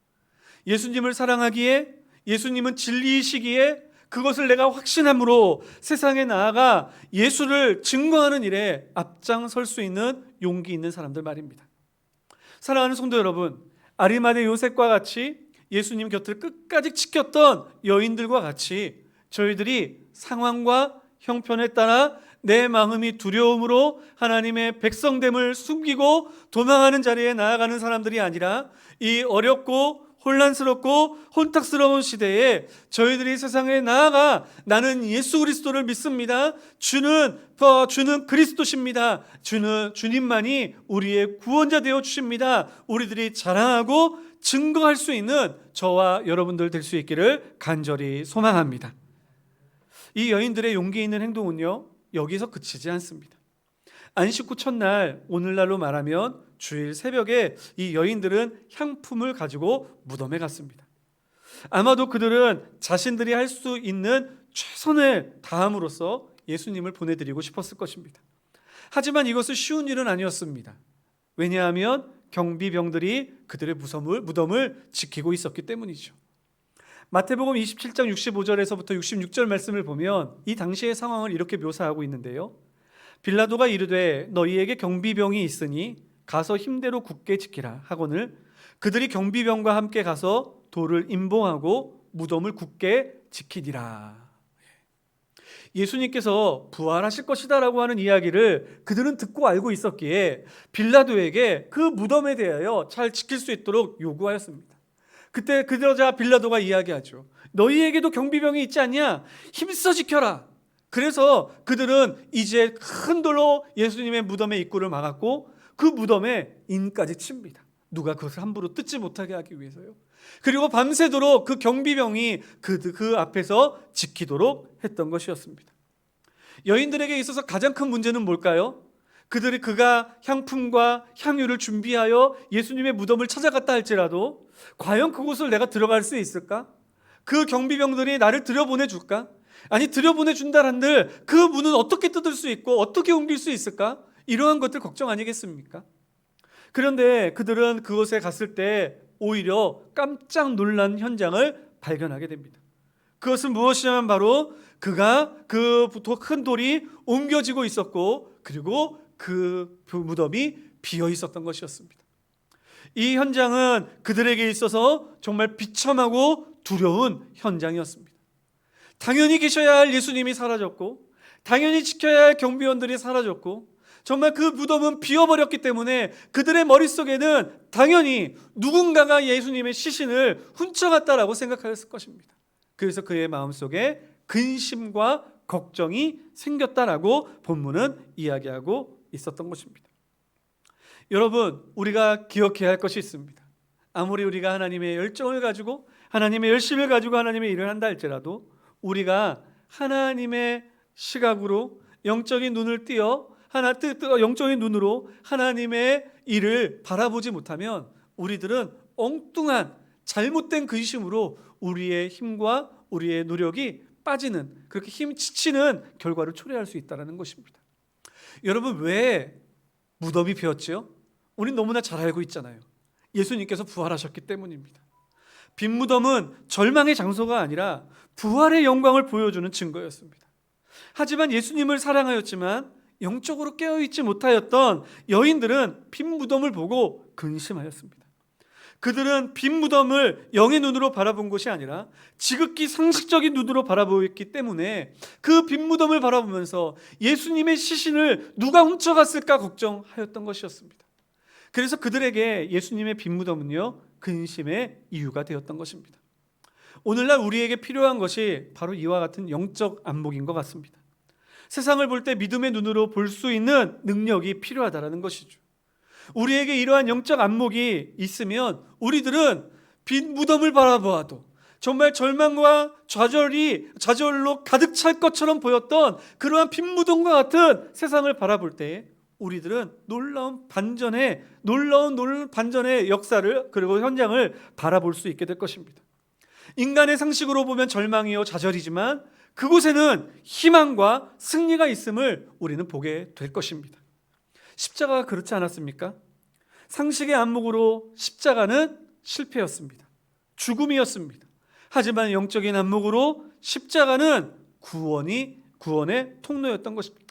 예수님을 사랑하기에, 예수님은 진리이시기에 그것을 내가 확신함으로 세상에 나아가 예수를 증거하는 일에 앞장설 수 있는 용기 있는 사람들 말입니다. 사랑하는 성도 여러분, 아리마대 요셉과 같이 예수님 곁을 끝까지 지켰던 여인들과 같이 저희들이 상황과 형편에 따라 내 마음이 두려움으로 하나님의 백성됨을 숨기고 도망하는 자리에 나아가는 사람들이 아니라 이 어렵고 혼란스럽고 혼탁스러운 시대에 저희들이 세상에 나아가 나는 예수 그리스도를 믿습니다. 주는 그리스도십니다. 주님만이 우리의 구원자 되어 주십니다. 우리들이 자랑하고 증거할 수 있는 저와 여러분들 될 수 있기를 간절히 소망합니다. 이 여인들의 용기 있는 행동은요, 여기서 그치지 않습니다. 안식 후 첫날, 오늘날로 말하면 주일 새벽에 이 여인들은 향품을 가지고 무덤에 갔습니다. 아마도 그들은 자신들이 할 수 있는 최선을 다함으로써 예수님을 보내드리고 싶었을 것입니다. 하지만 이것은 쉬운 일은 아니었습니다. 왜냐하면 경비병들이 그들의 무덤을 지키고 있었기 때문이죠. 마태복음 27장 65절에서부터 66절 말씀을 보면 이 당시의 상황을 이렇게 묘사하고 있는데요. 빌라도가 이르되 너희에게 경비병이 있으니 가서 힘대로 굳게 지키라 하거늘 그들이 경비병과 함께 가서 돌을 임봉하고 무덤을 굳게 지키니라. 예수님께서 부활하실 것이다 라고 하는 이야기를 그들은 듣고 알고 있었기에 빌라도에게 그 무덤에 대하여 잘 지킬 수 있도록 요구하였습니다. 그때 그러자 빌라도가 이야기하죠. 너희에게도 경비병이 있지 않냐? 힘써 지켜라. 그래서 그들은 이제 큰 돌로 예수님의 무덤의 입구를 막았고 그 무덤에 인까지 칩니다. 누가 그것을 함부로 뜯지 못하게 하기 위해서요. 그리고 밤새도록 그 경비병이 그 앞에서 지키도록 했던 것이었습니다. 여인들에게 있어서 가장 큰 문제는 뭘까요? 그가 향품과 향유를 준비하여 예수님의 무덤을 찾아갔다 할지라도 과연 그곳을 내가 들어갈 수 있을까? 그 경비병들이 나를 들여보내줄까? 아니 들여보내준다 한들 그 문은 어떻게 뜯을 수 있고 어떻게 옮길 수 있을까? 이러한 것들 걱정 아니겠습니까? 그런데 그들은 그곳에 갔을 때 오히려 깜짝 놀란 현장을 발견하게 됩니다. 그것은 무엇이냐면 바로 그가 그 큰 돌이 옮겨지고 있었고 그리고 그 무덤이 비어 있었던 것이었습니다. 이 현장은 그들에게 있어서 정말 비참하고 두려운 현장이었습니다. 당연히 계셔야 할 예수님이 사라졌고 당연히 지켜야 할 경비원들이 사라졌고 정말 그 무덤은 비어버렸기 때문에 그들의 머릿속에는 당연히 누군가가 예수님의 시신을 훔쳐갔다라고 생각하였을 것입니다. 그래서 그의 마음속에 근심과 걱정이 생겼다라고 본문은 이야기하고 있었던 것입니다. 여러분, 우리가 기억해야 할 것이 있습니다. 아무리 우리가 하나님의 열정을 가지고 하나님의 열심을 가지고 하나님의 일을 한다 할지라도 우리가 하나님의 시각으로 영적인 눈을 띄어 영적인 눈으로 하나님의 일을 바라보지 못하면 우리들은 엉뚱한 잘못된 근심으로 우리의 힘과 우리의 노력이 빠지는 그렇게 힘 지치는 결과를 초래할 수 있다는 것입니다. 여러분 왜 무덤이 비었죠? 우린 너무나 잘 알고 있잖아요. 예수님께서 부활하셨기 때문입니다. 빈 무덤은 절망의 장소가 아니라 부활의 영광을 보여주는 증거였습니다. 하지만 예수님을 사랑하였지만 영적으로 깨어있지 못하였던 여인들은 빈 무덤을 보고 근심하였습니다. 그들은 빈 무덤을 영의 눈으로 바라본 것이 아니라 지극히 상식적인 눈으로 바라보았기 때문에 그 빈 무덤을 바라보면서 예수님의 시신을 누가 훔쳐갔을까 걱정하였던 것이었습니다. 그래서 그들에게 예수님의 빈 무덤은요, 근심의 이유가 되었던 것입니다. 오늘날 우리에게 필요한 것이 바로 이와 같은 영적 안목인 것 같습니다. 세상을 볼 때 믿음의 눈으로 볼 수 있는 능력이 필요하다는 것이죠. 우리에게 이러한 영적 안목이 있으면 우리들은 빈 무덤을 바라보아도 정말 절망과 좌절로 가득 찰 것처럼 보였던 그러한 빈 무덤과 같은 세상을 바라볼 때 우리들은 놀라운 반전의 역사를 그리고 현장을 바라볼 수 있게 될 것입니다. 인간의 상식으로 보면 절망이요 좌절이지만 그곳에는 희망과 승리가 있음을 우리는 보게 될 것입니다. 십자가가 그렇지 않았습니까? 상식의 안목으로 십자가는 실패였습니다. 죽음이었습니다. 하지만 영적인 안목으로 십자가는 구원의 통로였던 것입니다.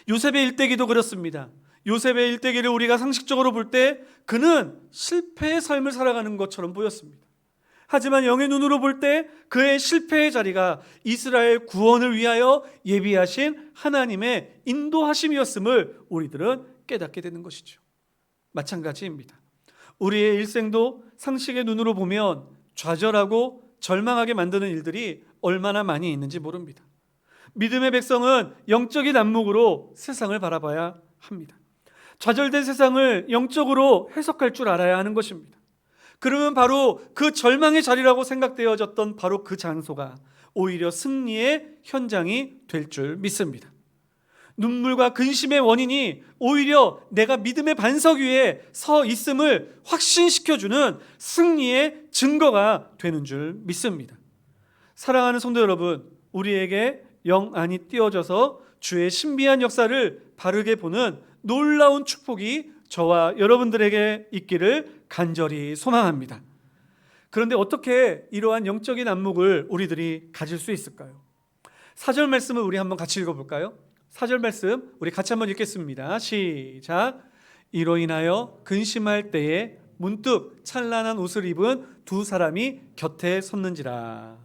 요셉의 일대기도 그렇습니다. 요셉의 일대기를 우리가 상식적으로 볼 때 그는 실패의 삶을 살아가는 것처럼 보였습니다. 하지만 영의 눈으로 볼 때 그의 실패의 자리가 이스라엘 구원을 위하여 예비하신 하나님의 인도하심이었음을 우리들은 깨닫게 되는 것이죠. 마찬가지입니다. 우리의 일생도 상식의 눈으로 보면 좌절하고 절망하게 만드는 일들이 얼마나 많이 있는지 모릅니다. 믿음의 백성은 영적인 안목으로 세상을 바라봐야 합니다. 좌절된 세상을 영적으로 해석할 줄 알아야 하는 것입니다. 그러면 바로 그 절망의 자리라고 생각되어졌던 바로 그 장소가 오히려 승리의 현장이 될 줄 믿습니다. 눈물과 근심의 원인이 오히려 내가 믿음의 반석 위에 서 있음을 확신시켜주는 승리의 증거가 되는 줄 믿습니다. 사랑하는 성도 여러분, 우리에게 영 안이 띄어져서 주의 신비한 역사를 바르게 보는 놀라운 축복이 저와 여러분들에게 있기를 간절히 소망합니다. 그런데 어떻게 이러한 영적인 안목을 우리들이 가질 수 있을까요? 4절 말씀을 우리 한번 같이 읽어볼까요? 4절 말씀 우리 같이 한번 읽겠습니다. 시작. 이로 인하여 근심할 때에 문득 찬란한 옷을 입은 두 사람이 곁에 섰는지라.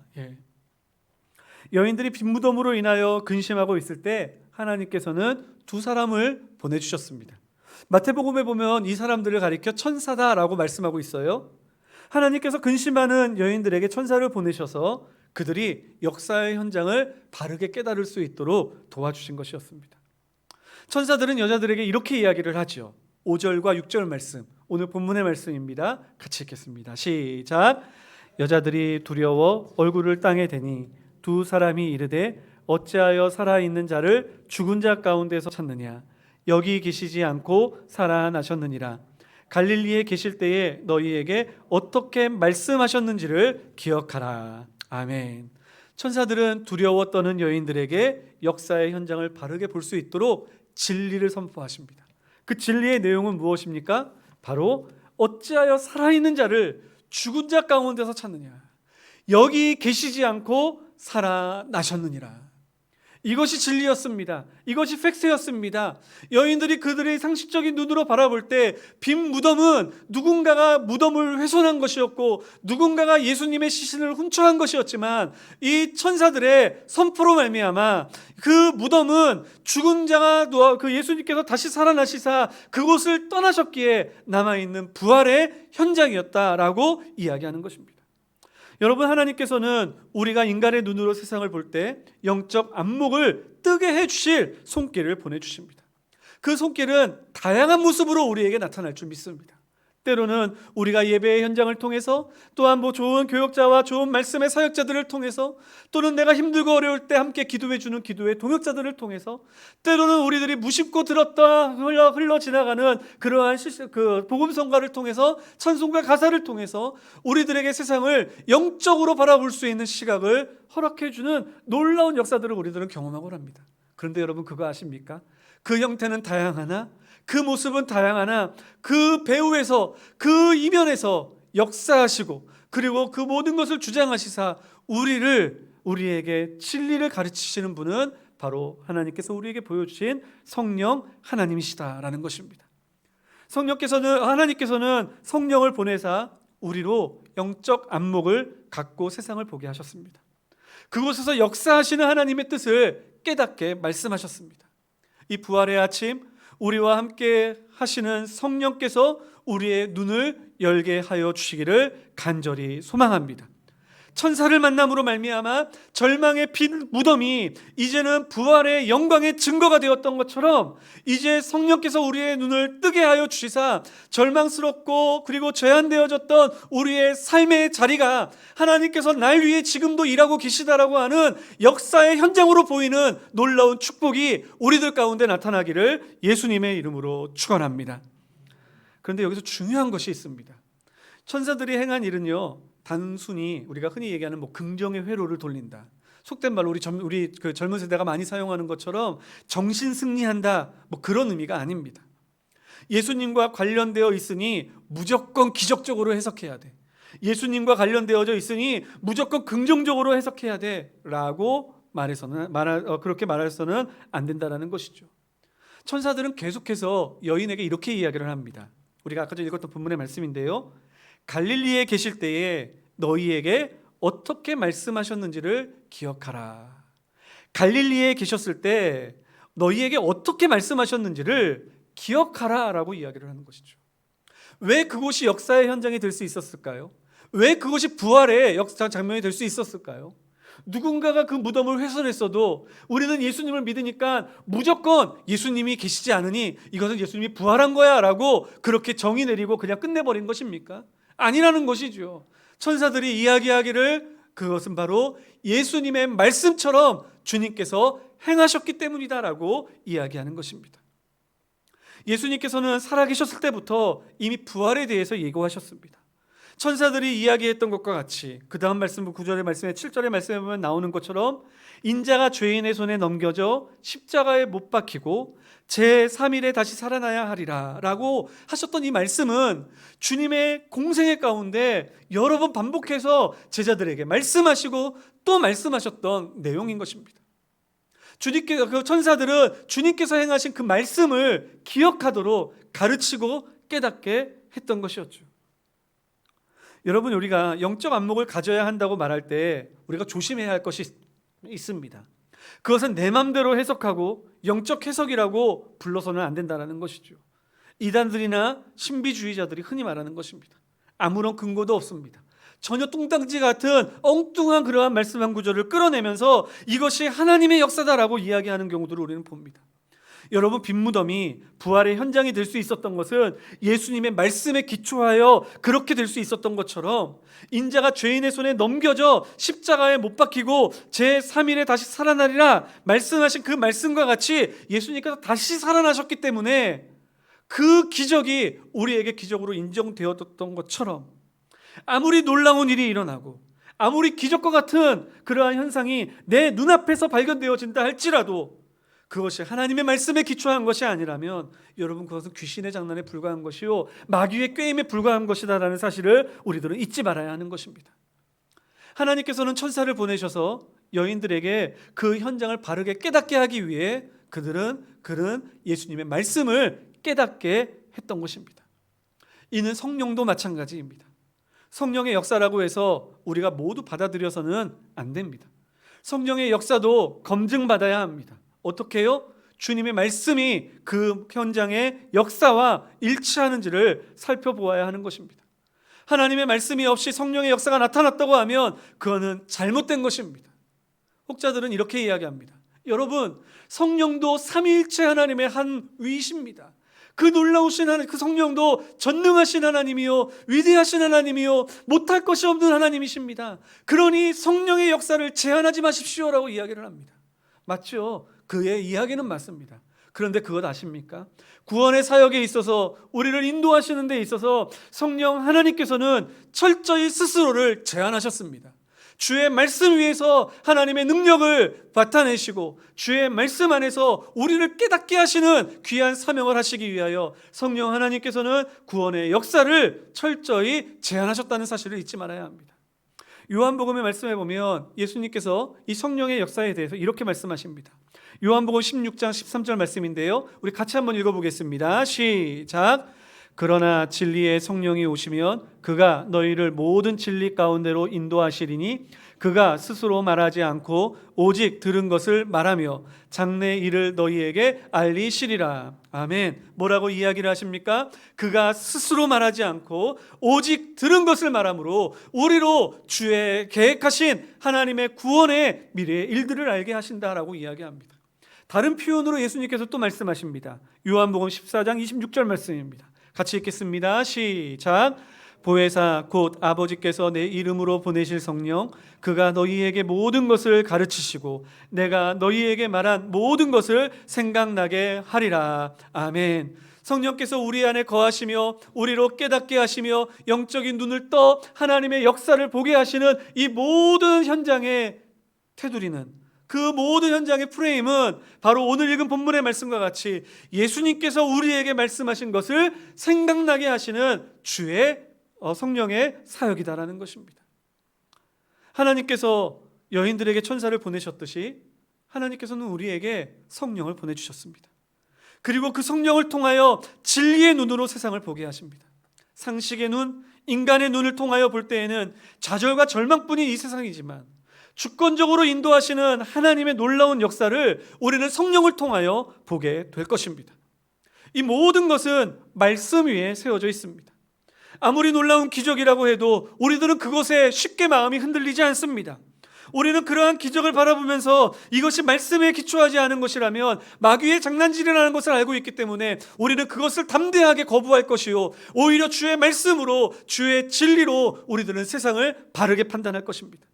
여인들이 빈 무덤으로 인하여 근심하고 있을 때 하나님께서는 두 사람을 보내주셨습니다. 마태복음에 보면 이 사람들을 가리켜 천사다라고 말씀하고 있어요. 하나님께서 근심하는 여인들에게 천사를 보내셔서 그들이 역사의 현장을 바르게 깨달을 수 있도록 도와주신 것이었습니다. 천사들은 여자들에게 이렇게 이야기를 하죠. 5절과 6절 말씀, 오늘 본문의 말씀입니다. 같이 읽겠습니다. 시작. 여자들이 두려워 얼굴을 땅에 대니 두 사람이 이르되 어찌하여 살아있는 자를 죽은 자 가운데서 찾느냐? 여기 계시지 않고 살아나셨느니라. 갈릴리에 계실 때에 너희에게 어떻게 말씀하셨는지를 기억하라. 아멘. 천사들은 두려워 떠는 여인들에게 역사의 현장을 바르게 볼 수 있도록 진리를 선포하십니다. 그 진리의 내용은 무엇입니까? 바로 어찌하여 살아있는 자를 죽은 자 가운데서 찾느냐? 여기 계시지 않고 살아나셨느니라. 이것이 진리였습니다. 이것이 팩트였습니다. 여인들이 그들의 상식적인 눈으로 바라볼 때 빈 무덤은 누군가가 무덤을 훼손한 것이었고 누군가가 예수님의 시신을 훔쳐간 것이었지만 이 천사들의 선포로 말미암아 그 무덤은 죽은 자가 그 예수님께서 다시 살아나시사 그곳을 떠나셨기에 남아있는 부활의 현장이었다라고 이야기하는 것입니다. 여러분, 하나님께서는 우리가 인간의 눈으로 세상을 볼 때 영적 안목을 뜨게 해주실 손길을 보내주십니다. 그 손길은 다양한 모습으로 우리에게 나타날 줄 믿습니다. 때로는 우리가 예배의 현장을 통해서, 또한 좋은 교역자와 좋은 말씀의 사역자들을 통해서, 또는 내가 힘들고 어려울 때 함께 기도해주는 기도의 동역자들을 통해서, 때로는 우리들이 무심코 들었다 흘러 지나가는 그러한 복음성가를 통해서, 찬송가 가사를 통해서 우리들에게 세상을 영적으로 바라볼 수 있는 시각을 허락해주는 놀라운 역사들을 우리들은 경험하고 합니다. 그런데 여러분, 그거 아십니까? 그 형태는 다양하나 그 모습은 다양하나 그 배후에서, 그 이면에서 역사하시고 그리고 그 모든 것을 주장하시사 우리에게 진리를 가르치시는 분은 바로 하나님께서 우리에게 보여주신 성령 하나님이시다라는 것입니다. 하나님께서는 성령을 보내사 우리로 영적 안목을 갖고 세상을 보게 하셨습니다. 그곳에서 역사하시는 하나님의 뜻을 깨닫게 말씀하셨습니다. 이 부활의 아침, 우리와 함께 하시는 성령께서 우리의 눈을 열게 하여 주시기를 간절히 소망합니다. 천사를 만남으로 말미암아 절망의 피 무덤이 이제는 부활의 영광의 증거가 되었던 것처럼 이제 성령께서 우리의 눈을 뜨게 하여 주시사 절망스럽고 그리고 죄안되어졌던 우리의 삶의 자리가 하나님께서 날 위해 지금도 일하고 계시다라고 하는 역사의 현장으로 보이는 놀라운 축복이 우리들 가운데 나타나기를 예수님의 이름으로 축원합니다. 그런데 여기서 중요한 것이 있습니다. 천사들이 행한 일은요, 단순히 우리가 흔히 얘기하는 긍정의 회로를 돌린다, 속된 말로 우리 그 젊은 세대가 많이 사용하는 것처럼 정신 승리한다, 그런 의미가 아닙니다. 예수님과 관련되어 있으니 무조건 기적적으로 해석해야 돼. 예수님과 관련되어져 있으니 무조건 긍정적으로 해석해야 돼라고 그렇게 말해서는 안 된다라는 것이죠. 천사들은 계속해서 여인에게 이렇게 이야기를 합니다. 우리가 아까 전에 읽었던 본문의 말씀인데요, 갈릴리에 계실 때에 너희에게 어떻게 말씀하셨는지를 기억하라. 갈릴리에 계셨을 때 너희에게 어떻게 말씀하셨는지를 기억하라 라고 이야기를 하는 것이죠. 왜 그곳이 역사의 현장이 될 수 있었을까요? 왜 그것이 부활의 역사 장면이 될 수 있었을까요? 누군가가 그 무덤을 훼손했어도 우리는 예수님을 믿으니까 무조건 예수님이 계시지 않으니 이것은 예수님이 부활한 거야 라고 그렇게 정의 내리고 그냥 끝내버린 것입니까? 아니라는 것이죠. 천사들이 이야기하기를 그것은 바로 예수님의 말씀처럼 주님께서 행하셨기 때문이다라고 이야기하는 것입니다. 예수님께서는 살아계셨을 때부터 이미 부활에 대해서 예고하셨습니다. 천사들이 이야기했던 것과 같이 그 다음 말씀 9절의 말씀에 7절의 말씀에 보면 나오는 것처럼 인자가 죄인의 손에 넘겨져 십자가에 못 박히고 제3일에 다시 살아나야 하리라 라고 하셨던 이 말씀은 주님의 공생애 가운데 여러 번 반복해서 제자들에게 말씀하시고 또 말씀하셨던 내용인 것입니다. 그 천사들은 주님께서 행하신 그 말씀을 기억하도록 가르치고 깨닫게 했던 것이었죠. 여러분, 우리가 영적 안목을 가져야 한다고 말할 때 우리가 조심해야 할 것이 있습니다. 그것은 내 맘대로 해석하고 영적 해석이라고 불러서는 안 된다는 것이죠. 이단들이나 신비주의자들이 흔히 말하는 것입니다. 아무런 근거도 없습니다. 전혀 뚱땅지 같은 엉뚱한 그러한 말씀 한 구절을 끌어내면서 이것이 하나님의 역사다라고 이야기하는 경우들을 우리는 봅니다. 여러분, 빈무덤이 부활의 현장이 될 수 있었던 것은 예수님의 말씀에 기초하여 그렇게 될 수 있었던 것처럼 인자가 죄인의 손에 넘겨져 십자가에 못 박히고 제3일에 다시 살아나리라 말씀하신 그 말씀과 같이 예수님께서 다시 살아나셨기 때문에 그 기적이 우리에게 기적으로 인정되었던 것처럼 아무리 놀라운 일이 일어나고 아무리 기적과 같은 그러한 현상이 내 눈앞에서 발견되어진다 할지라도 그것이 하나님의 말씀에 기초한 것이 아니라면 여러분, 그것은 귀신의 장난에 불과한 것이요 마귀의 꾀임에 불과한 것이다라는 사실을 우리들은 잊지 말아야 하는 것입니다. 하나님께서는 천사를 보내셔서 여인들에게 그 현장을 바르게 깨닫게 하기 위해 그들은 예수님의 말씀을 깨닫게 했던 것입니다. 이는 성령도 마찬가지입니다. 성령의 역사라고 해서 우리가 모두 받아들여서는 안 됩니다. 성령의 역사도 검증받아야 합니다. 어떻게 해요? 주님의 말씀이 그 현장의 역사와 일치하는지를 살펴보아야 하는 것입니다. 하나님의 말씀이 없이 성령의 역사가 나타났다고 하면 그거는 잘못된 것입니다. 혹자들은 이렇게 이야기합니다. 여러분, 성령도 삼위일체 하나님의 한 위이십니다. 그 놀라우신 하나님, 그 성령도 전능하신 하나님이요 위대하신 하나님이요 못할 것이 없는 하나님이십니다. 그러니 성령의 역사를 제한하지 마십시오라고 이야기를 합니다. 맞죠? 그의 이야기는 맞습니다. 그런데 그것 아십니까? 구원의 사역에 있어서 우리를 인도하시는 데 있어서 성령 하나님께서는 철저히 스스로를 제한하셨습니다. 주의 말씀 위에서 하나님의 능력을 나타내시고 주의 말씀 안에서 우리를 깨닫게 하시는 귀한 사명을 하시기 위하여 성령 하나님께서는 구원의 역사를 철저히 제한하셨다는 사실을 잊지 말아야 합니다. 요한복음의 말씀에 보면 예수님께서 이 성령의 역사에 대해서 이렇게 말씀하십니다. 요한복음 16장 13절 말씀인데요, 우리 같이 한번 읽어보겠습니다. 시작. 그러나 진리의 성령이 오시면 그가 너희를 모든 진리 가운데로 인도하시리니 그가 스스로 말하지 않고 오직 들은 것을 말하며 장래 일을 너희에게 알리시리라. 아멘. 뭐라고 이야기를 하십니까? 그가 스스로 말하지 않고 오직 들은 것을 말함으로 우리로 주의 계획하신 하나님의 구원의 미래의 일들을 알게 하신다라고 이야기합니다. 다른 표현으로 예수님께서 또 말씀하십니다. 요한복음 14장 26절 말씀입니다. 같이 읽겠습니다. 시작. 보혜사 곧 아버지께서 내 이름으로 보내실 성령 그가 너희에게 모든 것을 가르치시고 내가 너희에게 말한 모든 것을 생각나게 하리라. 아멘. 성령께서 우리 안에 거하시며 우리로 깨닫게 하시며 영적인 눈을 떠 하나님의 역사를 보게 하시는 이 모든 현장의 테두리는, 그 모든 현장의 프레임은 바로 오늘 읽은 본문의 말씀과 같이 예수님께서 우리에게 말씀하신 것을 생각나게 하시는 주의 성령의 사역이다라는 것입니다. 하나님께서 여인들에게 천사를 보내셨듯이 하나님께서는 우리에게 성령을 보내주셨습니다. 그리고 그 성령을 통하여 진리의 눈으로 세상을 보게 하십니다. 상식의 눈, 인간의 눈을 통하여 볼 때에는 좌절과 절망뿐인 이 세상이지만 주권적으로 인도하시는 하나님의 놀라운 역사를 우리는 성령을 통하여 보게 될 것입니다. 이 모든 것은 말씀 위에 세워져 있습니다. 아무리 놀라운 기적이라고 해도 우리들은 그것에 쉽게 마음이 흔들리지 않습니다. 우리는 그러한 기적을 바라보면서 이것이 말씀에 기초하지 않은 것이라면 마귀의 장난질이라는 것을 알고 있기 때문에 우리는 그것을 담대하게 거부할 것이요, 오히려 주의 말씀으로, 주의 진리로 우리들은 세상을 바르게 판단할 것입니다.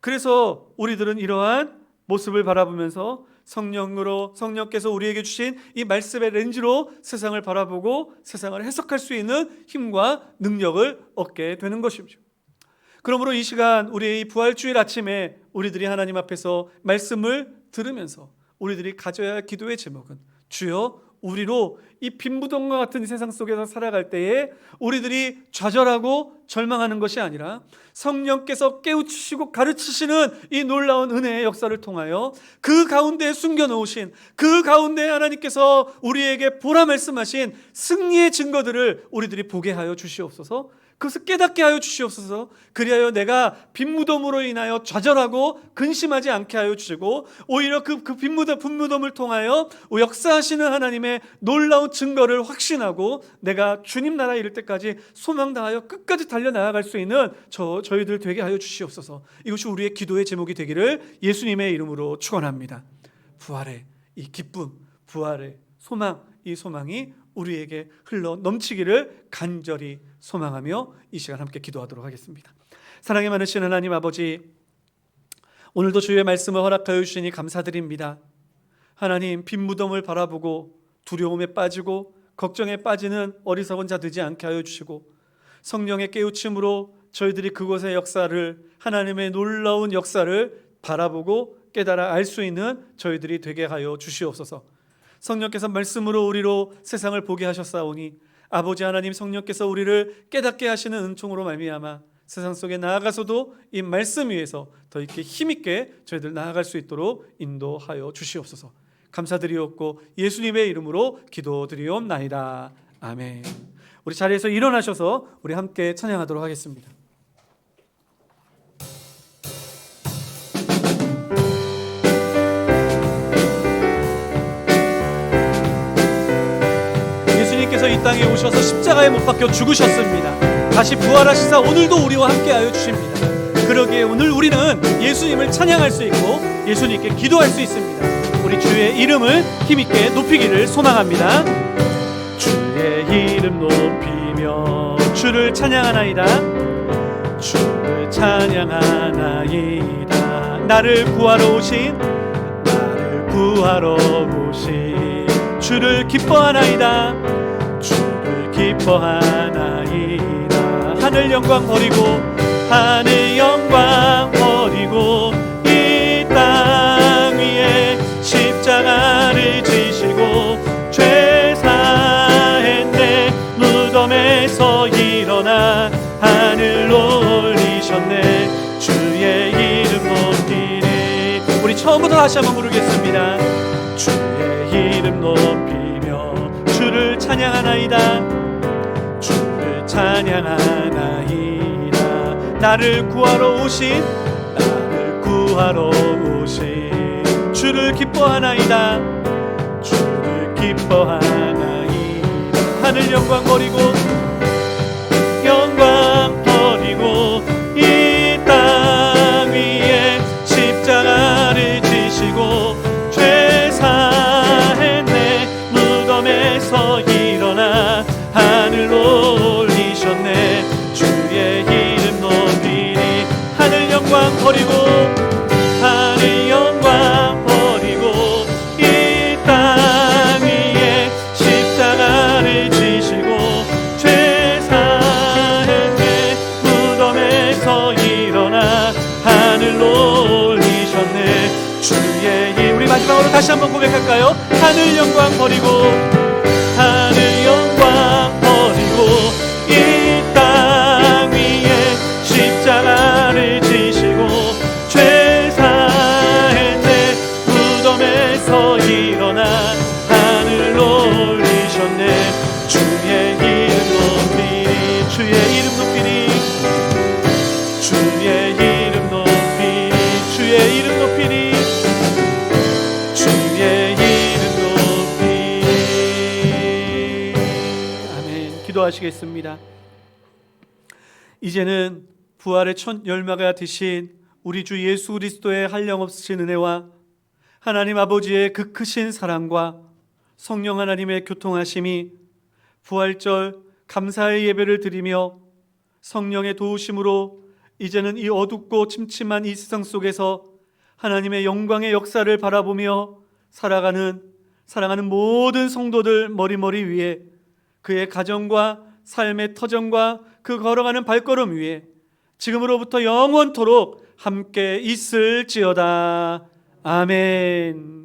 그래서 우리들은 이러한 모습을 바라보면서 성령께서 우리에게 주신 이 말씀의 렌즈로 세상을 바라보고 세상을 해석할 수 있는 힘과 능력을 얻게 되는 것이죠. 그러므로 이 시간 우리의 이 부활주일 아침에 우리들이 하나님 앞에서 말씀을 들으면서 우리들이 가져야 할 기도의 제목은 주여 우리로 이 빈 무덤과 같은 이 세상 속에서 살아갈 때에 우리들이 좌절하고 절망하는 것이 아니라 성령께서 깨우치시고 가르치시는 이 놀라운 은혜의 역사를 통하여 그 가운데 숨겨놓으신, 그 가운데 하나님께서 우리에게 보라 말씀하신 승리의 증거들을 우리들이 보게 하여 주시옵소서. 그것을 깨닫게 하여 주시옵소서. 그리하여 내가 빈 무덤으로 인하여 좌절하고 근심하지 않게 하여 주시고 오히려 그 빈 무덤을 통하여 역사하시는 하나님의 놀라운 증거를 확신하고 내가 주님 나라에 이를 때까지 소망 다하여 끝까지 달려나아갈 수 있는 저희들 되게 하여 주시옵소서. 이것이 우리의 기도의 제목이 되기를 예수님의 이름으로 축원합니다. 부활의 이 기쁨, 부활의 소망, 이 소망이 우리에게 흘러 넘치기를 간절히 소망하며 이 시간 함께 기도하도록 하겠습니다. 사랑이 많으신 하나님 아버지, 오늘도 주의 말씀을 허락하여 주시니 감사드립니다. 하나님, 빈 무덤을 바라보고 두려움에 빠지고 걱정에 빠지는 어리석은 자 되지 않게 하여 주시고 성령의 깨우침으로 저희들이 그곳의 역사를, 하나님의 놀라운 역사를 바라보고 깨달아 알 수 있는 저희들이 되게 하여 주시옵소서. 성령께서 말씀으로 우리로 세상을 보게 하셨사오니 아버지 하나님, 성령께서 우리를 깨닫게 하시는 은총으로 말미암아 세상 속에 나아가서도 이 말씀 위에서 더 이렇게 힘있게 저희들 나아갈 수 있도록 인도하여 주시옵소서. 감사드리옵고 예수님의 이름으로 기도드리옵나이다. 아멘. 우리 자리에서 일어나셔서 우리 함께 찬양하도록 하겠습니다. 예수님께서 이 땅에 오셔서 십자가에 못 박혀 죽으셨습니다. 다시 부활하시사 오늘도 우리와 함께하여 주십니다. 그러기에 오늘 우리는 예수님을 찬양할 수 있고 예수님께 기도할 수 있습니다. 우리 주의 이름을 힘있게 높이기를 소망합니다. 주의 이름 높이며 주를 찬양하나이다. 주를 찬양하나이다. 나를 구하러 오신 주를 기뻐하나이다. 주를 기뻐하나이다. 하늘 영광 버리고 이 땅 위에 십자가를 지시고 죄 사했네. 무덤에서 일어나 하늘로 올리셨네. 주의 이름 높이리. 우리 처음부터 다시 한번 부르겠습니다. 주의 이름 높이며 주를 찬양하나이다. 찬양하나이다. 나를 구하러 오신 주를 기뻐하나이다. 주를 기뻐하나이다. 하늘 영광 버리고 이 땅 위에 십자가를 지시고 죄 사했네. 무덤에서 일어나 하늘로 올리셨네. 주의 이름 높이니 하늘 영광 버리고 이 땅 위에 십자가를 지시고 죄 사했네. 무덤에서 일어나 하늘로 올리셨네. 주의 이름. 우리 마지막으로 다시 한번 고백할까요? 하늘 영광 버리고 이 땅 위에 십자가를 지시고 죄 사했네. 무덤에서 일어나 하늘로 올리셨네. 주의 이름 높이니 주의 이름 높이니 주의 이름 높이니 주의 이름 높이니 주의 이름 높이니. 아멘. 기도하시겠습니다. 이제는 부활의 첫 열매가 되신 우리 주 예수 그리스도의 한량없으신 은혜와 하나님 아버지의 그 크신 사랑과 성령 하나님의 교통하심이 부활절 감사의 예배를 드리며 성령의 도우심으로 이제는 이 어둡고 침침한 이 세상 속에서 하나님의 영광의 역사를 바라보며 살아가는 사랑하는 모든 성도들 머리머리 위에 그의 가정과 삶의 터전과 그 걸어가는 발걸음 위에 지금으로부터 영원토록 함께 있을지어다. 아멘.